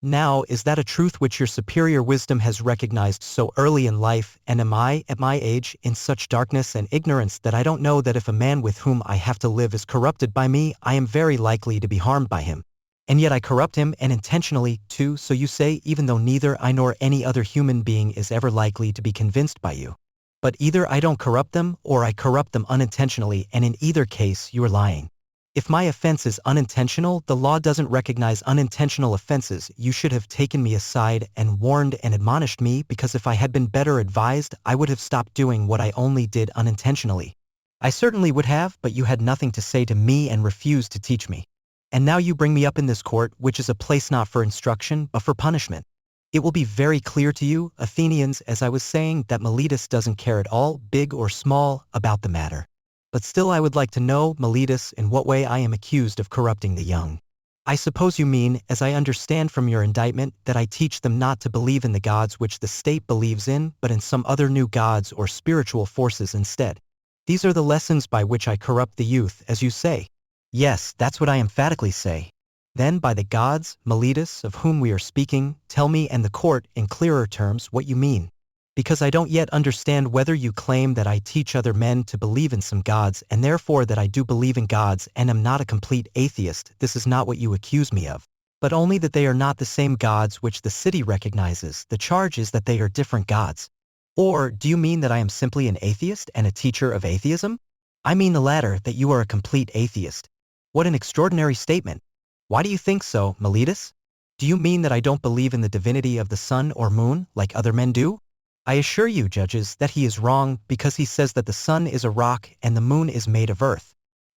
Now, is that a truth which your superior wisdom has recognized so early in life, and am I, at my age, in such darkness and ignorance that I don't know that if a man with whom I have to live is corrupted by me, I am very likely to be harmed by him? And yet I corrupt him, and intentionally, too, so you say, even though neither I nor any other human being is ever likely to be convinced by you. But either I don't corrupt them, or I corrupt them unintentionally, and in either case, you are lying. If my offense is unintentional, the law doesn't recognize unintentional offenses. You should have taken me aside and warned and admonished me, because if I had been better advised, I would have stopped doing what I only did unintentionally. I certainly would have, but you had nothing to say to me and refused to teach me. And now you bring me up in this court, which is a place not for instruction, but for punishment. It will be very clear to you, Athenians, as I was saying, that Meletus doesn't care at all, big or small, about the matter. But still I would like to know, Meletus, in what way I am accused of corrupting the young. I suppose you mean, as I understand from your indictment, that I teach them not to believe in the gods which the state believes in, but in some other new gods or spiritual forces instead. These are the lessons by which I corrupt the youth, as you say. Yes, that's what I emphatically say. Then by the gods, Meletus, of whom we are speaking, tell me and the court, in clearer terms, what you mean. Because I don't yet understand whether you claim that I teach other men to believe in some gods, and therefore that I do believe in gods and am not a complete atheist. This is not what you accuse me of, but only that they are not the same gods which the city recognizes. The charge is that they are different gods. Or, do you mean that I am simply an atheist and a teacher of atheism? I mean the latter, that you are a complete atheist. What an extraordinary statement. Why do you think so, Meletus? Do you mean that I don't believe in the divinity of the sun or moon, like other men do? I assure you, judges, that he is wrong, because he says that the sun is a rock and the moon is made of earth.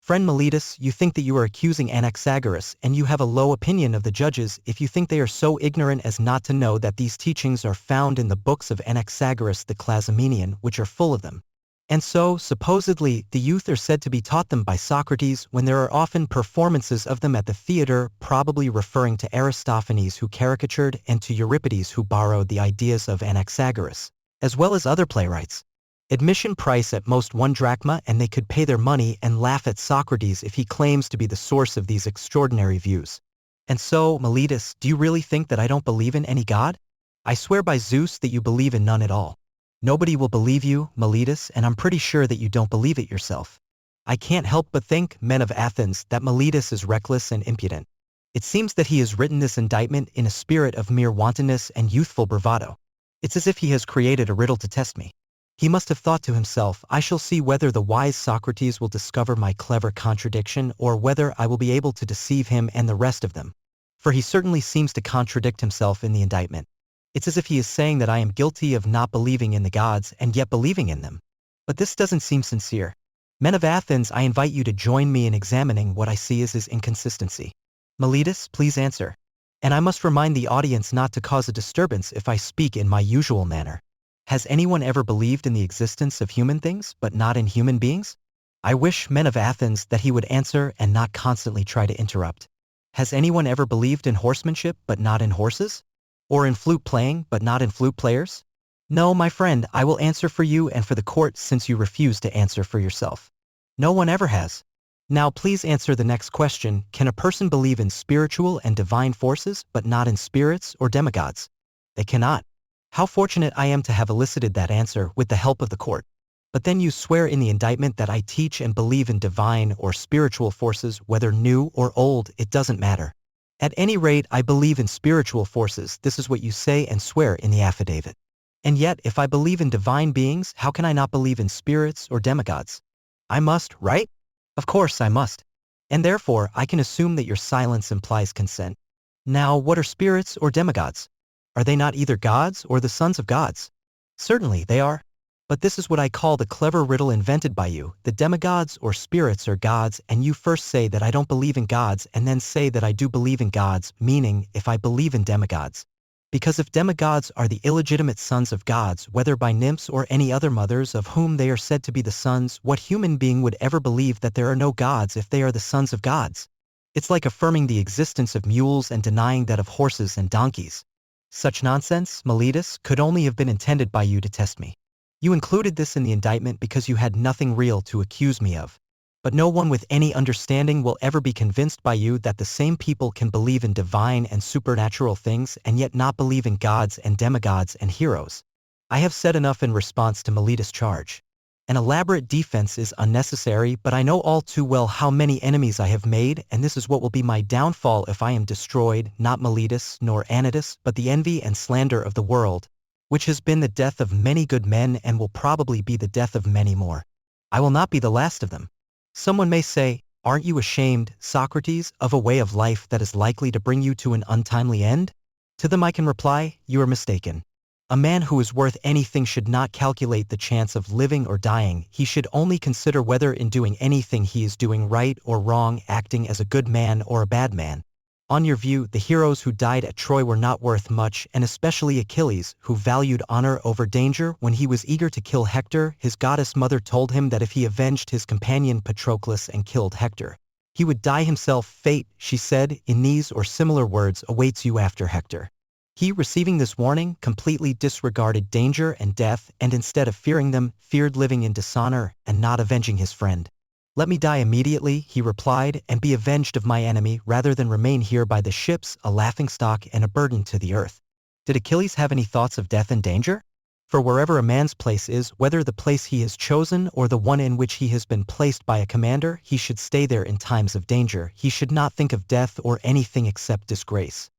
Friend Meletus, you think that you are accusing Anaxagoras, and you have a low opinion of the judges if you think they are so ignorant as not to know that these teachings are found in the books of Anaxagoras the Clazomenian, which are full of them. And so, supposedly, the youth are said to be taught them by Socrates when there are often performances of them at the theater, probably referring to Aristophanes who caricatured and to Euripides who borrowed the ideas of Anaxagoras, as well as other playwrights. Admission price at most 1 drachma, and they could pay their money and laugh at Socrates if he claims to be the source of these extraordinary views. And so, Meletus, do you really think that I don't believe in any god? I swear by Zeus that you believe in none at all. Nobody will believe you, Meletus, and I'm pretty sure that you don't believe it yourself. I can't help but think, men of Athens, that Meletus is reckless and impudent. It seems that he has written this indictment in a spirit of mere wantonness and youthful bravado. It's as if he has created a riddle to test me. He must have thought to himself, I shall see whether the wise Socrates will discover my clever contradiction or whether I will be able to deceive him and the rest of them. For he certainly seems to contradict himself in the indictment. It's as if he is saying that I am guilty of not believing in the gods and yet believing in them. But this doesn't seem sincere. Men of Athens, I invite you to join me in examining what I see as his inconsistency. Meletus, please answer. And I must remind the audience not to cause a disturbance if I speak in my usual manner. Has anyone ever believed in the existence of human things, but not in human beings? I wish, men of Athens, that he would answer and not constantly try to interrupt. Has anyone ever believed in horsemanship, but not in horses? Or in flute playing, but not in flute players? No, my friend, I will answer for you and for the court since you refuse to answer for yourself. No one ever has. Now please answer the next question. Can a person believe in spiritual and divine forces, but not in spirits or demigods? They cannot. How fortunate I am to have elicited that answer with the help of the court. But then you swear in the indictment that I teach and believe in divine or spiritual forces, whether new or old, it doesn't matter. At any rate, I believe in spiritual forces. This is what you say and swear in the affidavit. And yet, if I believe in divine beings, how can I not believe in spirits or demigods? I must, right? Of course I must. And therefore, I can assume that your silence implies consent. Now, what are spirits or demigods? Are they not either gods or the sons of gods? Certainly they are. But this is what I call the clever riddle invented by you. The demigods or spirits are gods, and you first say that I don't believe in gods and then say that I do believe in gods, meaning if I believe in demigods. Because if demigods are the illegitimate sons of gods, whether by nymphs or any other mothers of whom they are said to be the sons, what human being would ever believe that there are no gods if they are the sons of gods? It's like affirming the existence of mules and denying that of horses and donkeys. Such nonsense, Meletus, could only have been intended by you to test me. You included this in the indictment because you had nothing real to accuse me of. But no one with any understanding will ever be convinced by you that the same people can believe in divine and supernatural things and yet not believe in gods and demigods and heroes. I have said enough in response to Meletus' charge. An elaborate defense is unnecessary, but I know all too well how many enemies I have made, and this is what will be my downfall if I am destroyed, not Meletus nor Anytus, but the envy and slander of the world, which has been the death of many good men and will probably be the death of many more. I will not be the last of them. Someone may say, aren't you ashamed, Socrates, of a way of life that is likely to bring you to an untimely end? To them I can reply, you are mistaken. A man who is worth anything should not calculate the chance of living or dying. He should only consider whether in doing anything he is doing right or wrong, acting as a good man or a bad man. On your view, the heroes who died at Troy were not worth much, and especially Achilles, who valued honor over danger. When he was eager to kill Hector, his goddess mother told him that if he avenged his companion Patroclus and killed Hector, he would die himself. Fate, she said, in these or similar words, awaits you after Hector. He, receiving this warning, completely disregarded danger and death, and instead of fearing them, feared living in dishonor and not avenging his friend. Let me die immediately, he replied, and be avenged of my enemy, rather than remain here by the ships, a laughingstock and a burden to the earth. Did Achilles have any thoughts of death and danger? For wherever a man's place is, whether the place he has chosen or the one in which he has been placed by a commander, he should stay there in times of danger. He should not think of death or anything except disgrace.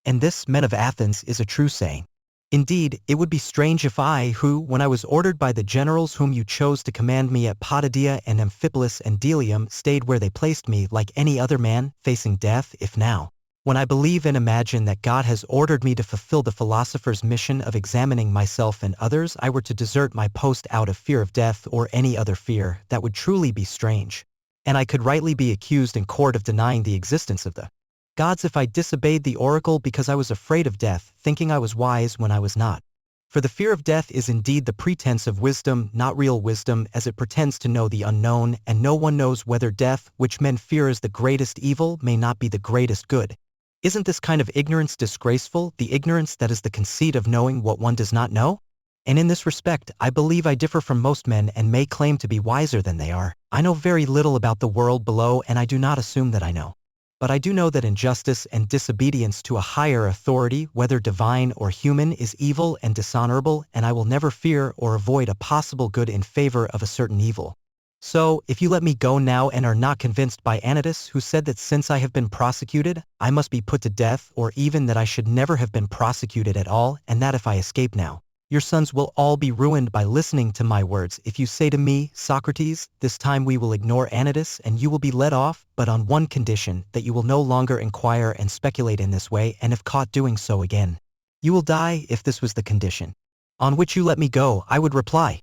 And this, men of Athens, is a true saying. Indeed, it would be strange if I, who, when I was ordered by the generals whom you chose to command me at Potidaea and Amphipolis and Delium, stayed where they placed me like any other man, facing death, if now, when I believe and imagine that God has ordered me to fulfill the philosopher's mission of examining myself and others, I were to desert my post out of fear of death or any other fear, that would truly be strange. and I could rightly be accused in court of denying the existence of the gods if I disobeyed the oracle because I was afraid of death, thinking I was wise when I was not. For the fear of death is indeed the pretense of wisdom, not real wisdom, as it pretends to know the unknown, and no one knows whether death, which men fear as the greatest evil, may not be the greatest good. Isn't this kind of ignorance disgraceful, the ignorance that is the conceit of knowing what one does not know? And in this respect, I believe I differ from most men and may claim to be wiser than they are. I know very little about the world below, and I do not assume that I know. But I do know that injustice and disobedience to a higher authority, whether divine or human, is evil and dishonorable, and I will never fear or avoid a possible good in favor of a certain evil. So, if you let me go now and are not convinced by Anytus, who said that since I have been prosecuted, I must be put to death, or even that I should never have been prosecuted at all, and that if I escape now, your sons will all be ruined by listening to my words. If you say to me, Socrates, this time we will ignore Anytus and you will be let off, but on one condition, that you will no longer inquire and speculate in this way, and if caught doing so again, you will die. If this was the condition on which you let me go, I would reply,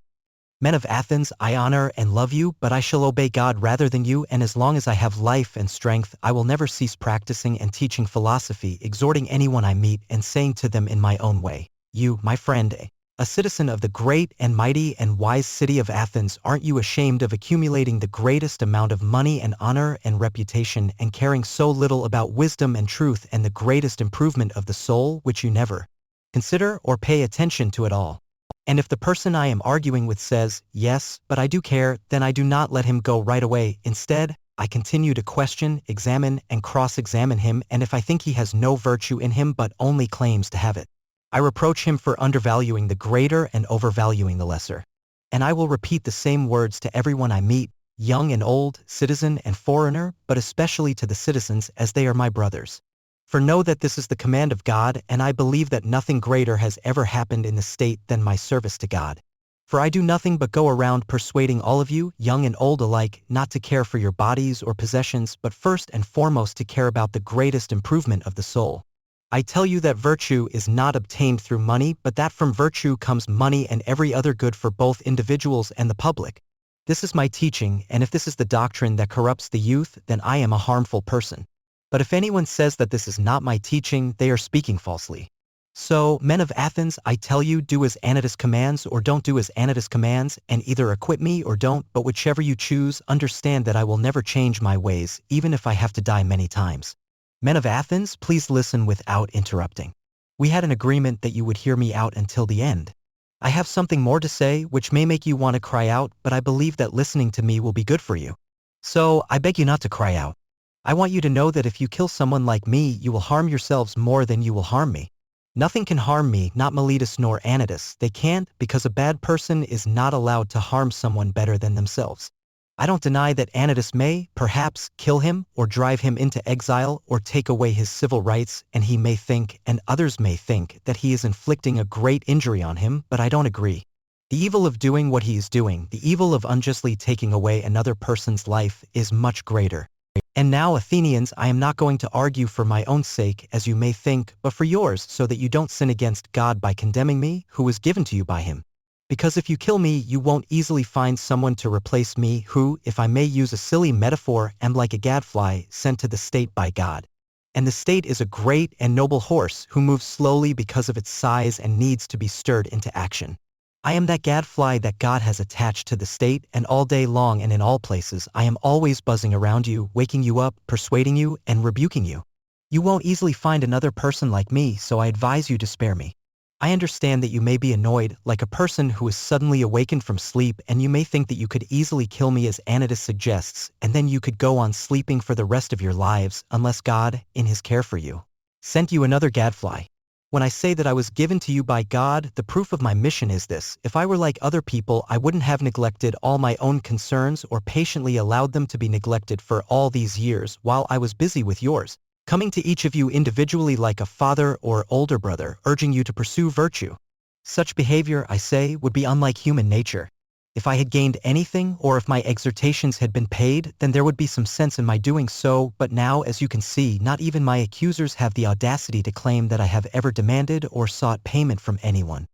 Men of Athens, I honor and love you, but I shall obey God rather than you, and as long as I have life and strength, I will never cease practicing and teaching philosophy, exhorting anyone I meet and saying to them in my own way, You, my friend, a citizen of the great and mighty and wise city of Athens, aren't you ashamed of accumulating the greatest amount of money and honor and reputation and caring so little about wisdom and truth and the greatest improvement of the soul, which you never consider or pay attention to at all? And if the person I am arguing with says, yes, but I do care, then I do not let him go right away. Instead, I continue to question, examine, and cross-examine him, and if I think he has no virtue in him but only claims to have it, I reproach him for undervaluing the greater and overvaluing the lesser. And I will repeat the same words to everyone I meet, young and old, citizen and foreigner, but especially to the citizens, as they are my brothers. For know that this is the command of God, and I believe that nothing greater has ever happened in the state than my service to God. For I do nothing but go around persuading all of you, young and old alike, not to care for your bodies or possessions, but first and foremost to care about the greatest improvement of the soul. I tell you that virtue is not obtained through money, but that from virtue comes money and every other good for both individuals and the public. This is my teaching, and if this is the doctrine that corrupts the youth, then I am a harmful person. But if anyone says that this is not my teaching, they are speaking falsely. So, men of Athens, I tell you, do as Anytus commands or don't do as Anytus commands, and either acquit me or don't, but whichever you choose, understand that I will never change my ways, even if I have to die many times. Men of Athens, please listen without interrupting. We had an agreement that you would hear me out until the end. I have something more to say, which may make you want to cry out, but I believe that listening to me will be good for you. So, I beg you not to cry out. I want you to know that if you kill someone like me, you will harm yourselves more than you will harm me. Nothing can harm me, not Miletus nor Anytus. They can't, because a bad person is not allowed to harm someone better than themselves. I don't deny that Anytus may, perhaps, kill him, or drive him into exile, or take away his civil rights, and he may think, and others may think, that he is inflicting a great injury on him, but I don't agree. The evil of doing what he is doing, the evil of unjustly taking away another person's life, is much greater. And now, Athenians, I am not going to argue for my own sake, as you may think, but for yours, so that you don't sin against God by condemning me, who was given to you by him. Because if you kill me, you won't easily find someone to replace me who, if I may use a silly metaphor, am like a gadfly sent to the state by God. And the state is a great and noble horse who moves slowly because of its size and needs to be stirred into action. I am that gadfly that God has attached to the state, and all day long and in all places I am always buzzing around you, waking you up, persuading you, and rebuking you. You won't easily find another person like me, so I advise you to spare me. I understand that you may be annoyed, like a person who is suddenly awakened from sleep, and you may think that you could easily kill me as Anytus suggests, and then you could go on sleeping for the rest of your lives, unless God, in his care for you, sent you another gadfly. When I say that I was given to you by God, the proof of my mission is this: if I were like other people, I wouldn't have neglected all my own concerns or patiently allowed them to be neglected for all these years while I was busy with yours, coming to each of you individually like a father or older brother, urging you to pursue virtue. Such behavior, I say, would be unlike human nature. If I had gained anything, or if my exhortations had been paid, then there would be some sense in my doing so, but now, as you can see, not even my accusers have the audacity to claim that I have ever demanded or sought payment from anyone.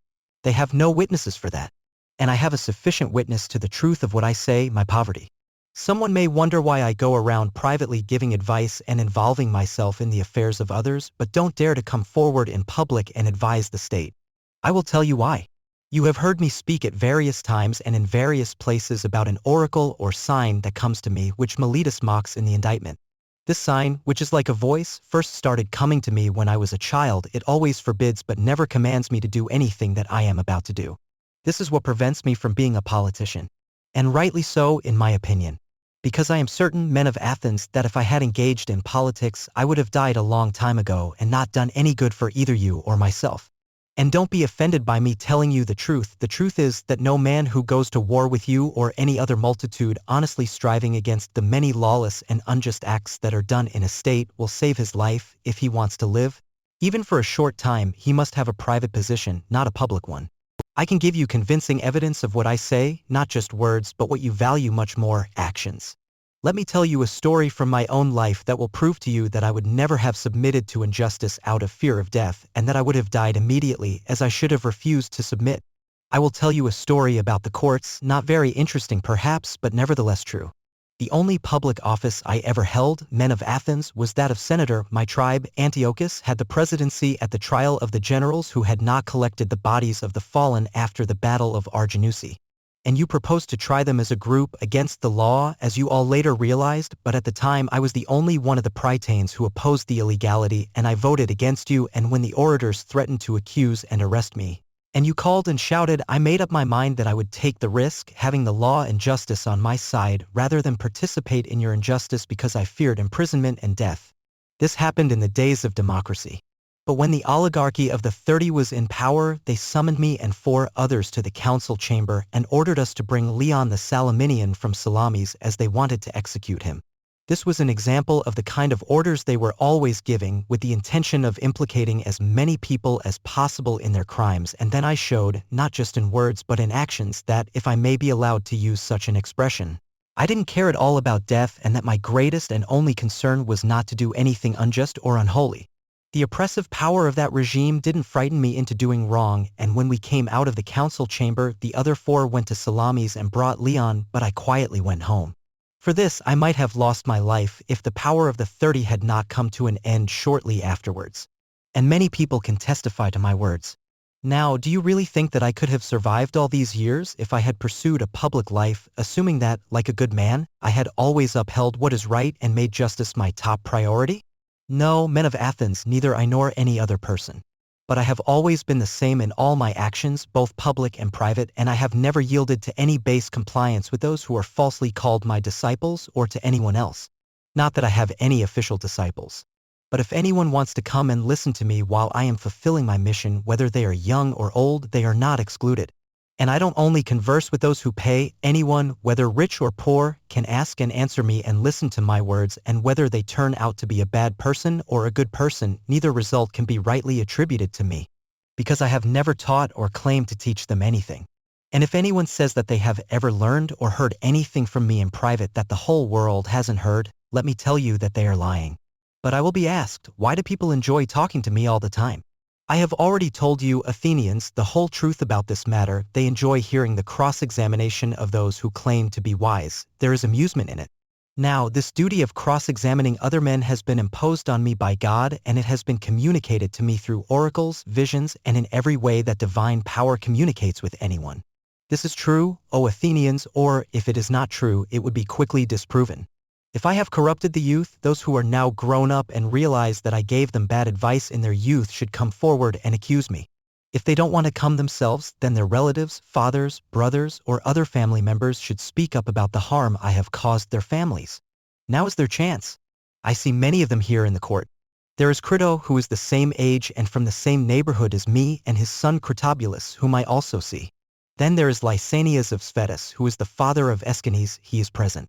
They have no witnesses for that. And I have a sufficient witness to the truth of what I say, my poverty. Someone may wonder why I go around privately giving advice and involving myself in the affairs of others, but don't dare to come forward in public and advise the state. I will tell you why. You have heard me speak at various times and in various places about an oracle or sign that comes to me, which Meletus mocks in the indictment. This sign, which is like a voice, first started coming to me when I was a child. It always forbids but never commands me to do anything that I am about to do. This is what prevents me from being a politician. And rightly so, in my opinion. Because I am certain, men of Athens, that if I had engaged in politics, I would have died a long time ago and not done any good for either you or myself. And don't be offended by me telling you the truth. The truth is that no man who goes to war with you or any other multitude honestly striving against the many lawless and unjust acts that are done in a state will save his life if he wants to live. Even for a short time, he must have a private position, not a public one. I can give you convincing evidence of what I say, not just words, but what you value much more, actions. Let me tell you a story from my own life that will prove to you that I would never have submitted to injustice out of fear of death, and that I would have died immediately as I should have refused to submit. I will tell you a story about the courts, not very interesting perhaps, but nevertheless true. The only public office I ever held, men of Athens, was that of senator. My tribe, Antiochus, had the presidency at the trial of the generals who had not collected the bodies of the fallen after the Battle of Arginusi. And you proposed to try them as a group against the law, as you all later realized, but at the time I was the only one of the prytanes who opposed the illegality, and I voted against you. And when the orators threatened to accuse and arrest me, and you called and shouted, I made up my mind that I would take the risk, having the law and justice on my side, rather than participate in your injustice because I feared imprisonment and death. This happened in the days of democracy. But when the oligarchy of the 30 was in power, they summoned me and 4 others to the council chamber and ordered us to bring Leon the Salaminian from Salamis as they wanted to execute him. This was an example of the kind of orders they were always giving, with the intention of implicating as many people as possible in their crimes. And then I showed, not just in words but in actions, that, if I may be allowed to use such an expression, I didn't care at all about death, and that my greatest and only concern was not to do anything unjust or unholy. The oppressive power of that regime didn't frighten me into doing wrong, and when we came out of the council chamber, the other 4 went to Salamis and brought Leon, but I quietly went home. For this I might have lost my life if the power of the 30 had not come to an end shortly afterwards. And many people can testify to my words. Now, do you really think that I could have survived all these years if I had pursued a public life, assuming that, like a good man, I had always upheld what is right and made justice my top priority? No, men of Athens, neither I nor any other person. But I have always been the same in all my actions, both public and private, and I have never yielded to any base compliance with those who are falsely called my disciples or to anyone else. Not that I have any official disciples. But if anyone wants to come and listen to me while I am fulfilling my mission, whether they are young or old, they are not excluded. And I don't only converse with those who pay. Anyone, whether rich or poor, can ask and answer me and listen to my words, and whether they turn out to be a bad person or a good person, neither result can be rightly attributed to me, because I have never taught or claimed to teach them anything. And if anyone says that they have ever learned or heard anything from me in private that the whole world hasn't heard, let me tell you that they are lying. But I will be asked, why do people enjoy talking to me all the time? I have already told you, Athenians, the whole truth about this matter. They enjoy hearing the cross-examination of those who claim to be wise. There is amusement in it. Now, this duty of cross-examining other men has been imposed on me by God, and it has been communicated to me through oracles, visions, and in every way that divine power communicates with anyone. This is true, O Athenians, or, if it is not true, it would be quickly disproven. If I have corrupted the youth, those who are now grown up and realize that I gave them bad advice in their youth should come forward and accuse me. If they don't want to come themselves, then their relatives, fathers, brothers, or other family members should speak up about the harm I have caused their families. Now is their chance. I see many of them here in the court. There is Crito, who is the same age and from the same neighborhood as me, and his son Critobulus, whom I also see. Then there is Lysanias of Sphetus, who is the father of Aeschines, he is present.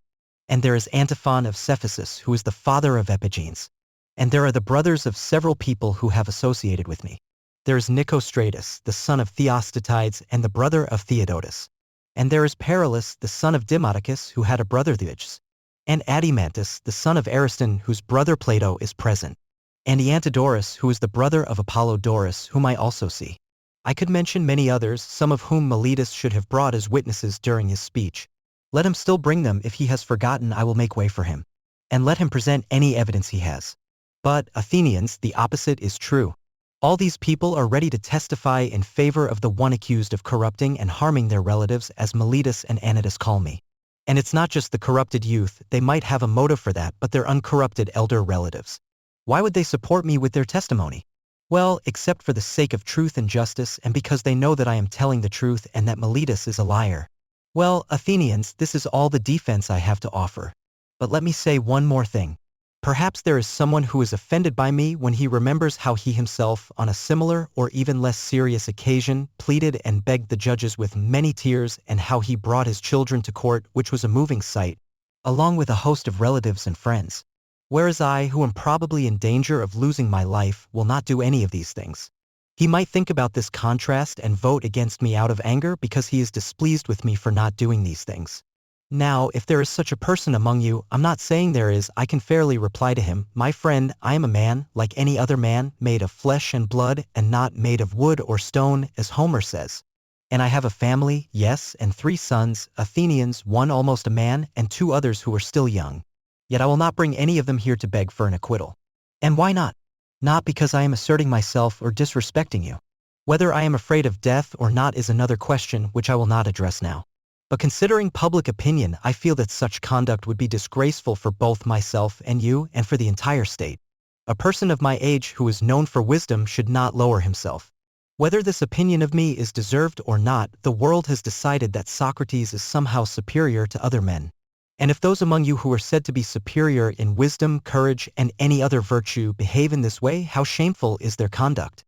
And there is Antiphon of Cephisus, who is the father of Epigenes. And there are the brothers of several people who have associated with me. There is Nicostratus, the son of Theostotides, and the brother of Theodotus. And there is Paralus, the son of Dimodocus, who had a brother Theodotus. And Adimantus, the son of Ariston, whose brother Plato is present. And Eantodorus, who is the brother of Apollodorus, whom I also see. I could mention many others, some of whom Meletus should have brought as witnesses during his speech. Let him still bring them. If he has forgotten, I will make way for him. And let him present any evidence he has. But, Athenians, the opposite is true. All these people are ready to testify in favor of the one accused of corrupting and harming their relatives, as Meletus and Anytus call me. And it's not just the corrupted youth, they might have a motive for that, but their uncorrupted elder relatives. Why would they support me with their testimony? Well, except for the sake of truth and justice, and because they know that I am telling the truth and that Meletus is a liar. Well, Athenians, this is all the defense I have to offer. But let me say one more thing. Perhaps there is someone who is offended by me when he remembers how he himself, on a similar or even less serious occasion, pleaded and begged the judges with many tears, and how he brought his children to court, which was a moving sight, along with a host of relatives and friends. Whereas I, who am probably in danger of losing my life, will not do any of these things. He might think about this contrast and vote against me out of anger because he is displeased with me for not doing these things. Now, if there is such a person among you, I'm not saying there is, I can fairly reply to him, my friend, I am a man, like any other man, made of flesh and blood, and not made of wood or stone, as Homer says. And I have a family, yes, and 3 sons, Athenians, 1 almost a man, and 2 others who are still young. Yet I will not bring any of them here to beg for an acquittal. And why not? Not because I am asserting myself or disrespecting you. Whether I am afraid of death or not is another question which I will not address now. But considering public opinion, I feel that such conduct would be disgraceful for both myself and you, and for the entire state. A person of my age who is known for wisdom should not lower himself. Whether this opinion of me is deserved or not, the world has decided that Socrates is somehow superior to other men. And if those among you who are said to be superior in wisdom, courage, and any other virtue behave in this way, how shameful is their conduct?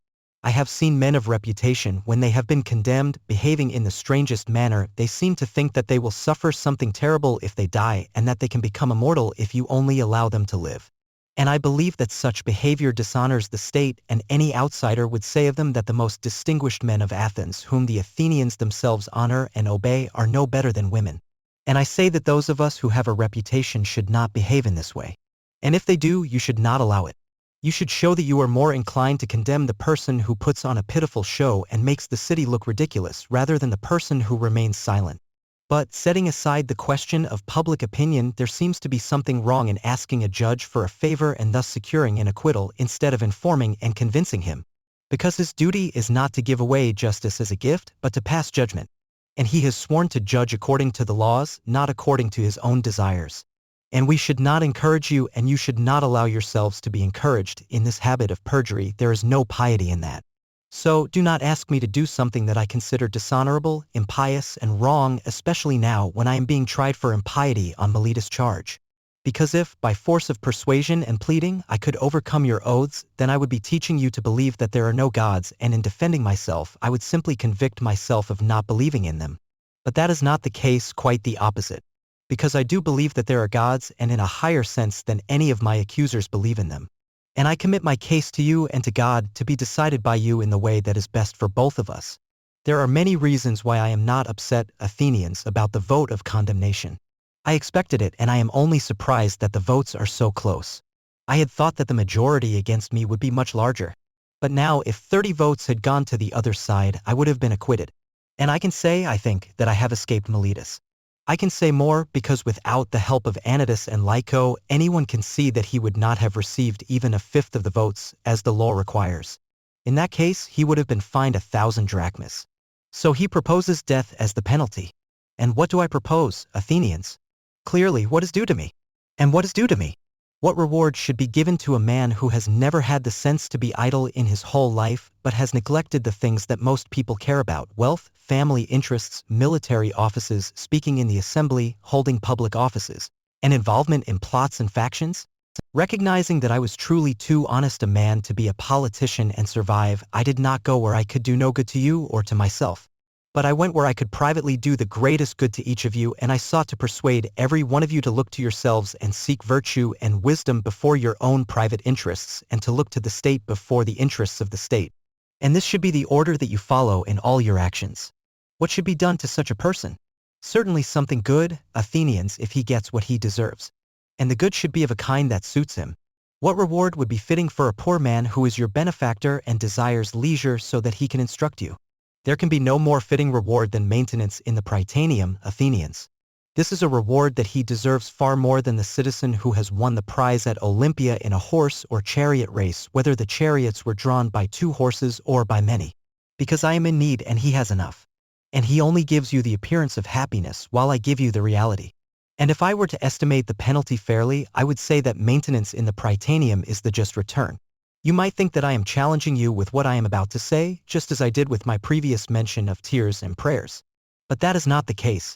I have seen men of reputation, when they have been condemned, behaving in the strangest manner. They seem to think that they will suffer something terrible if they die, and that they can become immortal if you only allow them to live. And I believe that such behavior dishonors the state, and any outsider would say of them that the most distinguished men of Athens, whom the Athenians themselves honor and obey, are no better than women. And I say that those of us who have a reputation should not behave in this way. And if they do, you should not allow it. You should show that you are more inclined to condemn the person who puts on a pitiful show and makes the city look ridiculous, rather than the person who remains silent. But, setting aside the question of public opinion, there seems to be something wrong in asking a judge for a favor and thus securing an acquittal instead of informing and convincing him. Because his duty is not to give away justice as a gift, but to pass judgment. And he has sworn to judge according to the laws, not according to his own desires. And we should not encourage you, and you should not allow yourselves to be encouraged in this habit of perjury. There is no piety in that. So, do not ask me to do something that I consider dishonorable, impious, and wrong, especially now when I am being tried for impiety on Meletus' charge. Because if, by force of persuasion and pleading, I could overcome your oaths, then I would be teaching you to believe that there are no gods, and in defending myself, I would simply convict myself of not believing in them. But that is not the case, quite the opposite. Because I do believe that there are gods, and in a higher sense than any of my accusers believe in them. And I commit my case to you and to God, to be decided by you in the way that is best for both of us. There are many reasons why I am not upset, Athenians, about the vote of condemnation. I expected it, and I am only surprised that the votes are so close. I had thought that the majority against me would be much larger. But now, if 30 votes had gone to the other side, I would have been acquitted. And I can say, I think, that I have escaped Meletus. I can say more, because without the help of Anytus and Lyco, anyone can see that he would not have received even a fifth of the votes, as the law requires. In that case, he would have been fined 1,000 drachmas. So he proposes death as the penalty. And what do I propose, Athenians? Clearly, what is due to me? And what is due to me? What reward should be given to a man who has never had the sense to be idle in his whole life, but has neglected the things that most people care about: wealth, family interests, military offices, speaking in the assembly, holding public offices, and involvement in plots and factions? Recognizing that I was truly too honest a man to be a politician and survive, I did not go where I could do no good to you or to myself. But I went where I could privately do the greatest good to each of you, and I sought to persuade every one of you to look to yourselves and seek virtue and wisdom before your own private interests, and to look to the state before the interests of the state. And this should be the order that you follow in all your actions. What should be done to such a person? Certainly something good, Athenians, if he gets what he deserves. And the good should be of a kind that suits him. What reward would be fitting for a poor man who is your benefactor and desires leisure so that he can instruct you? There can be no more fitting reward than maintenance in the Prytaneum, Athenians. This is a reward that he deserves far more than the citizen who has won the prize at Olympia in a horse or chariot race, whether the chariots were drawn by 2 horses or by many. Because I am in need and he has enough. And he only gives you the appearance of happiness while I give you the reality. And if I were to estimate the penalty fairly, I would say that maintenance in the prytaneum is the just return. You might think that I am challenging you with what I am about to say, just as I did with my previous mention of tears and prayers. But that is not the case.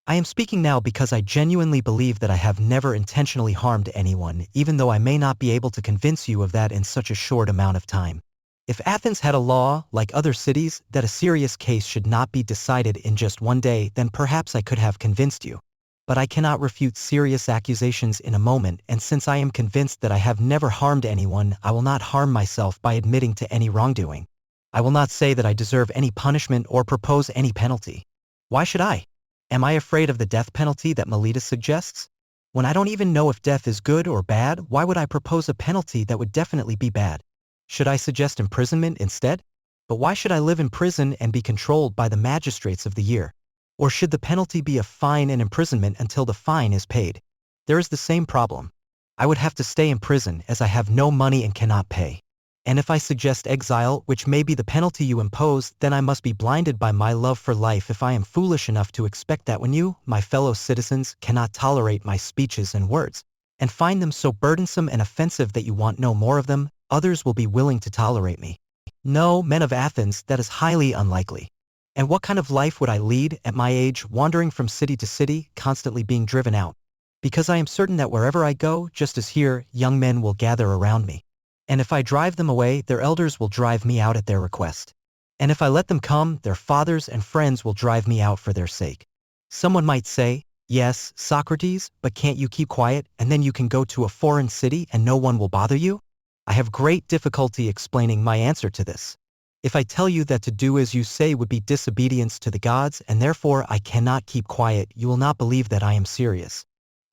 I am speaking now because I genuinely believe that I have never intentionally harmed anyone, even though I may not be able to convince you of that in such a short amount of time. If Athens had a law, like other cities, that a serious case should not be decided in just one day, then perhaps I could have convinced you. But I cannot refute serious accusations in a moment, and since I am convinced that I have never harmed anyone, I will not harm myself by admitting to any wrongdoing. I will not say that I deserve any punishment or propose any penalty. Why should I? Am I afraid of the death penalty that Meletus suggests? When I don't even know if death is good or bad, why would I propose a penalty that would definitely be bad? Should I suggest imprisonment instead? But why should I live in prison and be controlled by the magistrates of the year? Or should the penalty be a fine and imprisonment until the fine is paid? There is the same problem. I would have to stay in prison as I have no money and cannot pay. And if I suggest exile, which may be the penalty you impose, then I must be blinded by my love for life if I am foolish enough to expect that when you, my fellow citizens, cannot tolerate my speeches and words, and find them so burdensome and offensive that you want no more of them, others will be willing to tolerate me. No, men of Athens, that is highly unlikely. And what kind of life would I lead at my age, wandering from city to city, constantly being driven out? Because I am certain that wherever I go, just as here, young men will gather around me. And if I drive them away, their elders will drive me out at their request. And if I let them come, their fathers and friends will drive me out for their sake. Someone might say, yes, Socrates, but can't you keep quiet, and then you can go to a foreign city and no one will bother you? I have great difficulty explaining my answer to this. If I tell you that to do as you say would be disobedience to the gods, and therefore I cannot keep quiet, you will not believe that I am serious.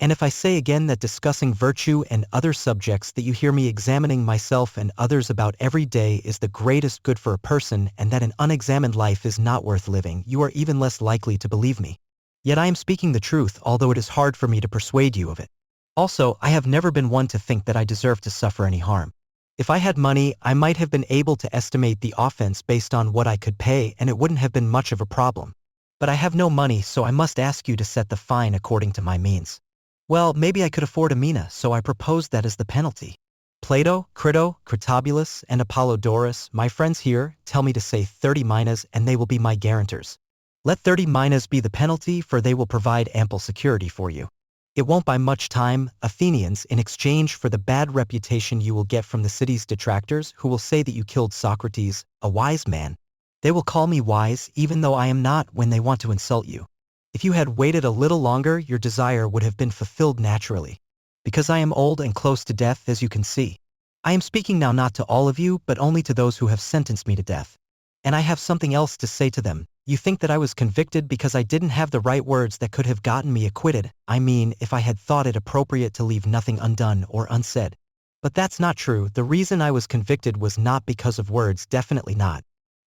And if I say again that discussing virtue and other subjects that you hear me examining myself and others about every day is the greatest good for a person, and that an unexamined life is not worth living, you are even less likely to believe me. Yet I am speaking the truth, although it is hard for me to persuade you of it. Also, I have never been one to think that I deserve to suffer any harm. If I had money, I might have been able to estimate the offense based on what I could pay, and it wouldn't have been much of a problem. But I have no money, so I must ask you to set the fine according to my means. Well, maybe I could afford a mina, so I proposed that as the penalty. Plato, Crito, Critobulus, and Apollodorus, my friends here, tell me to say 30 minas and they will be my guarantors. Let 30 minas be the penalty, for they will provide ample security for you. It won't buy much time, Athenians, in exchange for the bad reputation you will get from the city's detractors, who will say that you killed Socrates, a wise man. They will call me wise, even though I am not, when they want to insult you. If you had waited a little longer, your desire would have been fulfilled naturally. Because I am old and close to death, as you can see. I am speaking now not to all of you, but only to those who have sentenced me to death. And I have something else to say to them. You think that I was convicted because I didn't have the right words that could have gotten me acquitted. I mean, if I had thought it appropriate to leave nothing undone or unsaid. But that's not true. The reason I was convicted was not because of words, definitely not.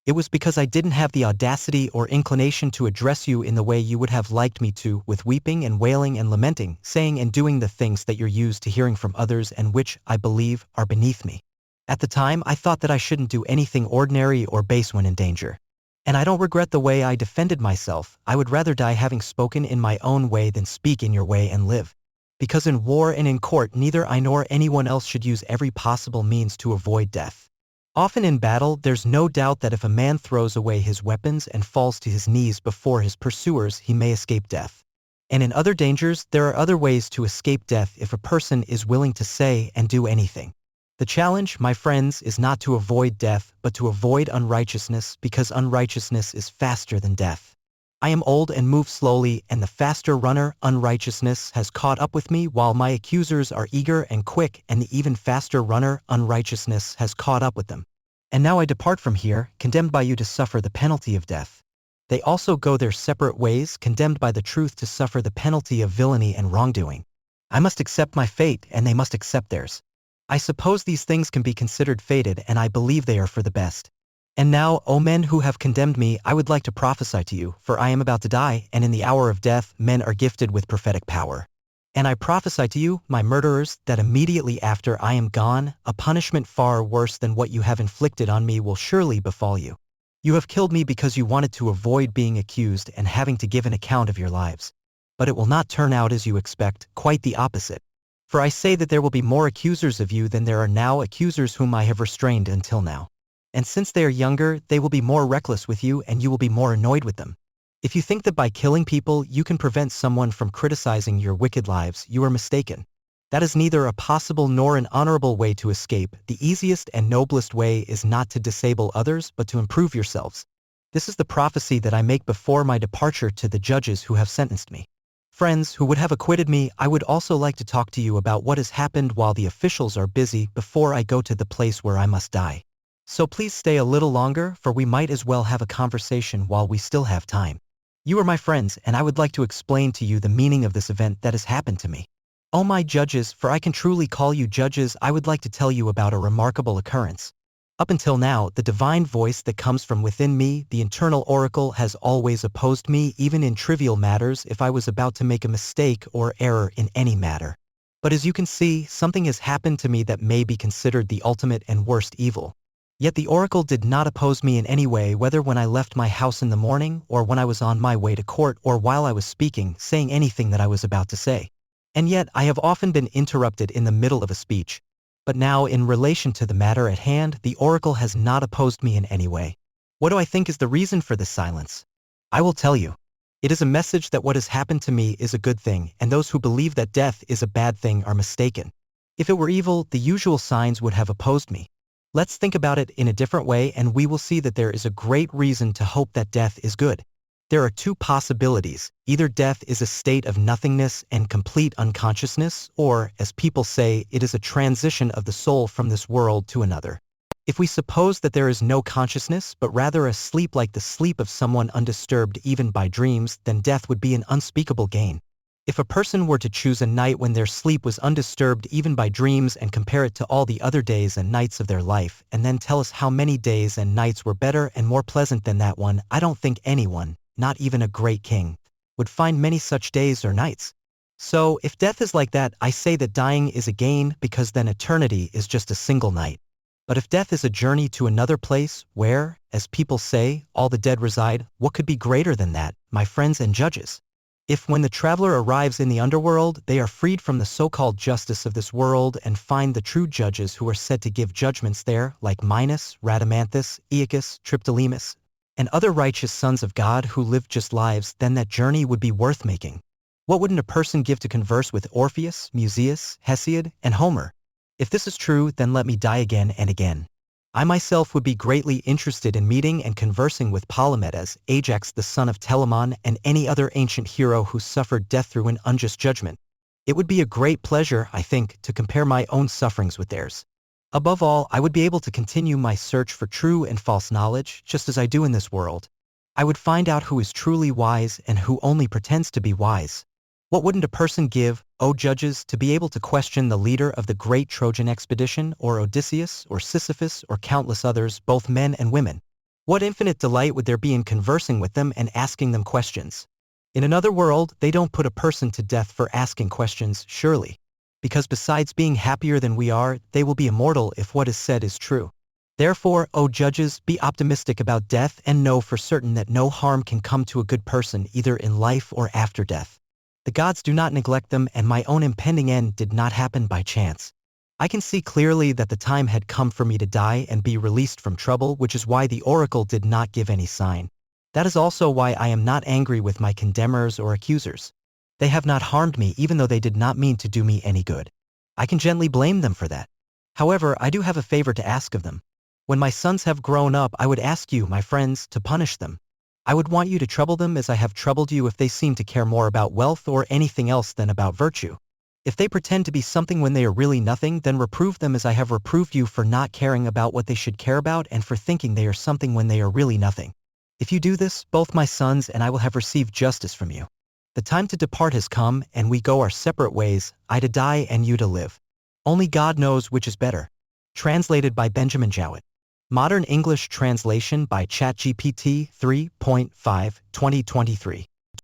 It was because I didn't have the audacity or inclination to address you in the way you would have liked me to, with weeping and wailing and lamenting, saying and doing the things that you're used to hearing from others and which, I believe, are beneath me. At the time, I thought that I shouldn't do anything ordinary or base when in danger. And I don't regret the way I defended myself. I would rather die having spoken in my own way than speak in your way and live. Because in war and in court, neither I nor anyone else should use every possible means to avoid death. Often in battle, there's no doubt that if a man throws away his weapons and falls to his knees before his pursuers, he may escape death. And in other dangers, there are other ways to escape death if a person is willing to say and do anything. The challenge, my friends, is not to avoid death, but to avoid unrighteousness, because unrighteousness is faster than death. I am old and move slowly, and the faster runner, unrighteousness, has caught up with me, while my accusers are eager and quick, and the even faster runner, unrighteousness, has caught up with them. And now I depart from here, condemned by you to suffer the penalty of death. They also go their separate ways, condemned by the truth to suffer the penalty of villainy and wrongdoing. I must accept my fate, and they must accept theirs. I suppose these things can be considered fated, and I believe they are for the best. And now, O men who have condemned me, I would like to prophesy to you, for I am about to die, and in the hour of death men are gifted with prophetic power. And I prophesy to you, my murderers, that immediately after I am gone, a punishment far worse than what you have inflicted on me will surely befall you. You have killed me because you wanted to avoid being accused and having to give an account of your lives. But it will not turn out as you expect, quite the opposite. For I say that there will be more accusers of you than there are now accusers whom I have restrained until now. And since they are younger, they will be more reckless with you and you will be more annoyed with them. If you think that by killing people you can prevent someone from criticizing your wicked lives, you are mistaken. That is neither a possible nor an honorable way to escape. The easiest and noblest way is not to disable others but to improve yourselves. This is the prophecy that I make before my departure to the judges who have sentenced me. Friends who would have acquitted me, I would also like to talk to you about what has happened while the officials are busy before I go to the place where I must die. So please stay a little longer, for we might as well have a conversation while we still have time. You are my friends, and I would like to explain to you the meaning of this event that has happened to me. O my judges, for I can truly call you judges, I would like to tell you about a remarkable occurrence. Up until now, the divine voice that comes from within me, the internal oracle, has always opposed me even in trivial matters if I was about to make a mistake or error in any matter. But as you can see, something has happened to me that may be considered the ultimate and worst evil. Yet the oracle did not oppose me in any way, whether when I left my house in the morning or when I was on my way to court or while I was speaking, saying anything that I was about to say. And yet I have often been interrupted in the middle of a speech. But now, in relation to the matter at hand, the oracle has not opposed me in any way. What do I think is the reason for this silence? I will tell you. It is a message that what has happened to me is a good thing, and those who believe that death is a bad thing are mistaken. If it were evil, the usual signs would have opposed me. Let's think about it in a different way and we will see that there is a great reason to hope that death is good. There are two possibilities. Either death is a state of nothingness and complete unconsciousness, or, as people say, it is a transition of the soul from this world to another. If we suppose that there is no consciousness, but rather a sleep like the sleep of someone undisturbed even by dreams, then death would be an unspeakable gain. If a person were to choose a night when their sleep was undisturbed even by dreams and compare it to all the other days and nights of their life, and then tell us how many days and nights were better and more pleasant than that one, I don't think anyone, not even a great king, would find many such days or nights. So, if death is like that, I say that dying is a gain, because then eternity is just a single night. But if death is a journey to another place, where, as people say, all the dead reside, what could be greater than that, my friends and judges? If when the traveler arrives in the underworld, they are freed from the so-called justice of this world and find the true judges who are said to give judgments there, like Minos, Rhadamanthus, Aeacus, Triptolemus, and other righteous sons of God who lived just lives, then that journey would be worth making. What wouldn't a person give to converse with Orpheus, Musaeus, Hesiod, and Homer? If this is true, then let me die again and again. I myself would be greatly interested in meeting and conversing with Palamedes, Ajax the son of Telamon, and any other ancient hero who suffered death through an unjust judgment. It would be a great pleasure, I think, to compare my own sufferings with theirs. Above all, I would be able to continue my search for true and false knowledge, just as I do in this world. I would find out who is truly wise and who only pretends to be wise. What wouldn't a person give, O judges, to be able to question the leader of the great Trojan expedition, or Odysseus, or Sisyphus, or countless others, both men and women? What infinite delight would there be in conversing with them and asking them questions? In another world, they don't put a person to death for asking questions, surely. Because besides being happier than we are, they will be immortal if what is said is true. Therefore, O judges, be optimistic about death and know for certain that no harm can come to a good person either in life or after death. The gods do not neglect them, and my own impending end did not happen by chance. I can see clearly that the time had come for me to die and be released from trouble, which is why the oracle did not give any sign. That is also why I am not angry with my condemners or accusers. They have not harmed me even though they did not mean to do me any good. I can gently blame them for that. However, I do have a favor to ask of them. When my sons have grown up, I would ask you, my friends, to punish them. I would want you to trouble them as I have troubled you if they seem to care more about wealth or anything else than about virtue. If they pretend to be something when they are really nothing, then reprove them as I have reproved you for not caring about what they should care about and for thinking they are something when they are really nothing. If you do this, both my sons and I will have received justice from you. The time to depart has come, and we go our separate ways, I to die and you to live. Only God knows which is better. Translated by Benjamin Jowett. Modern English translation by ChatGPT 3.5 2023.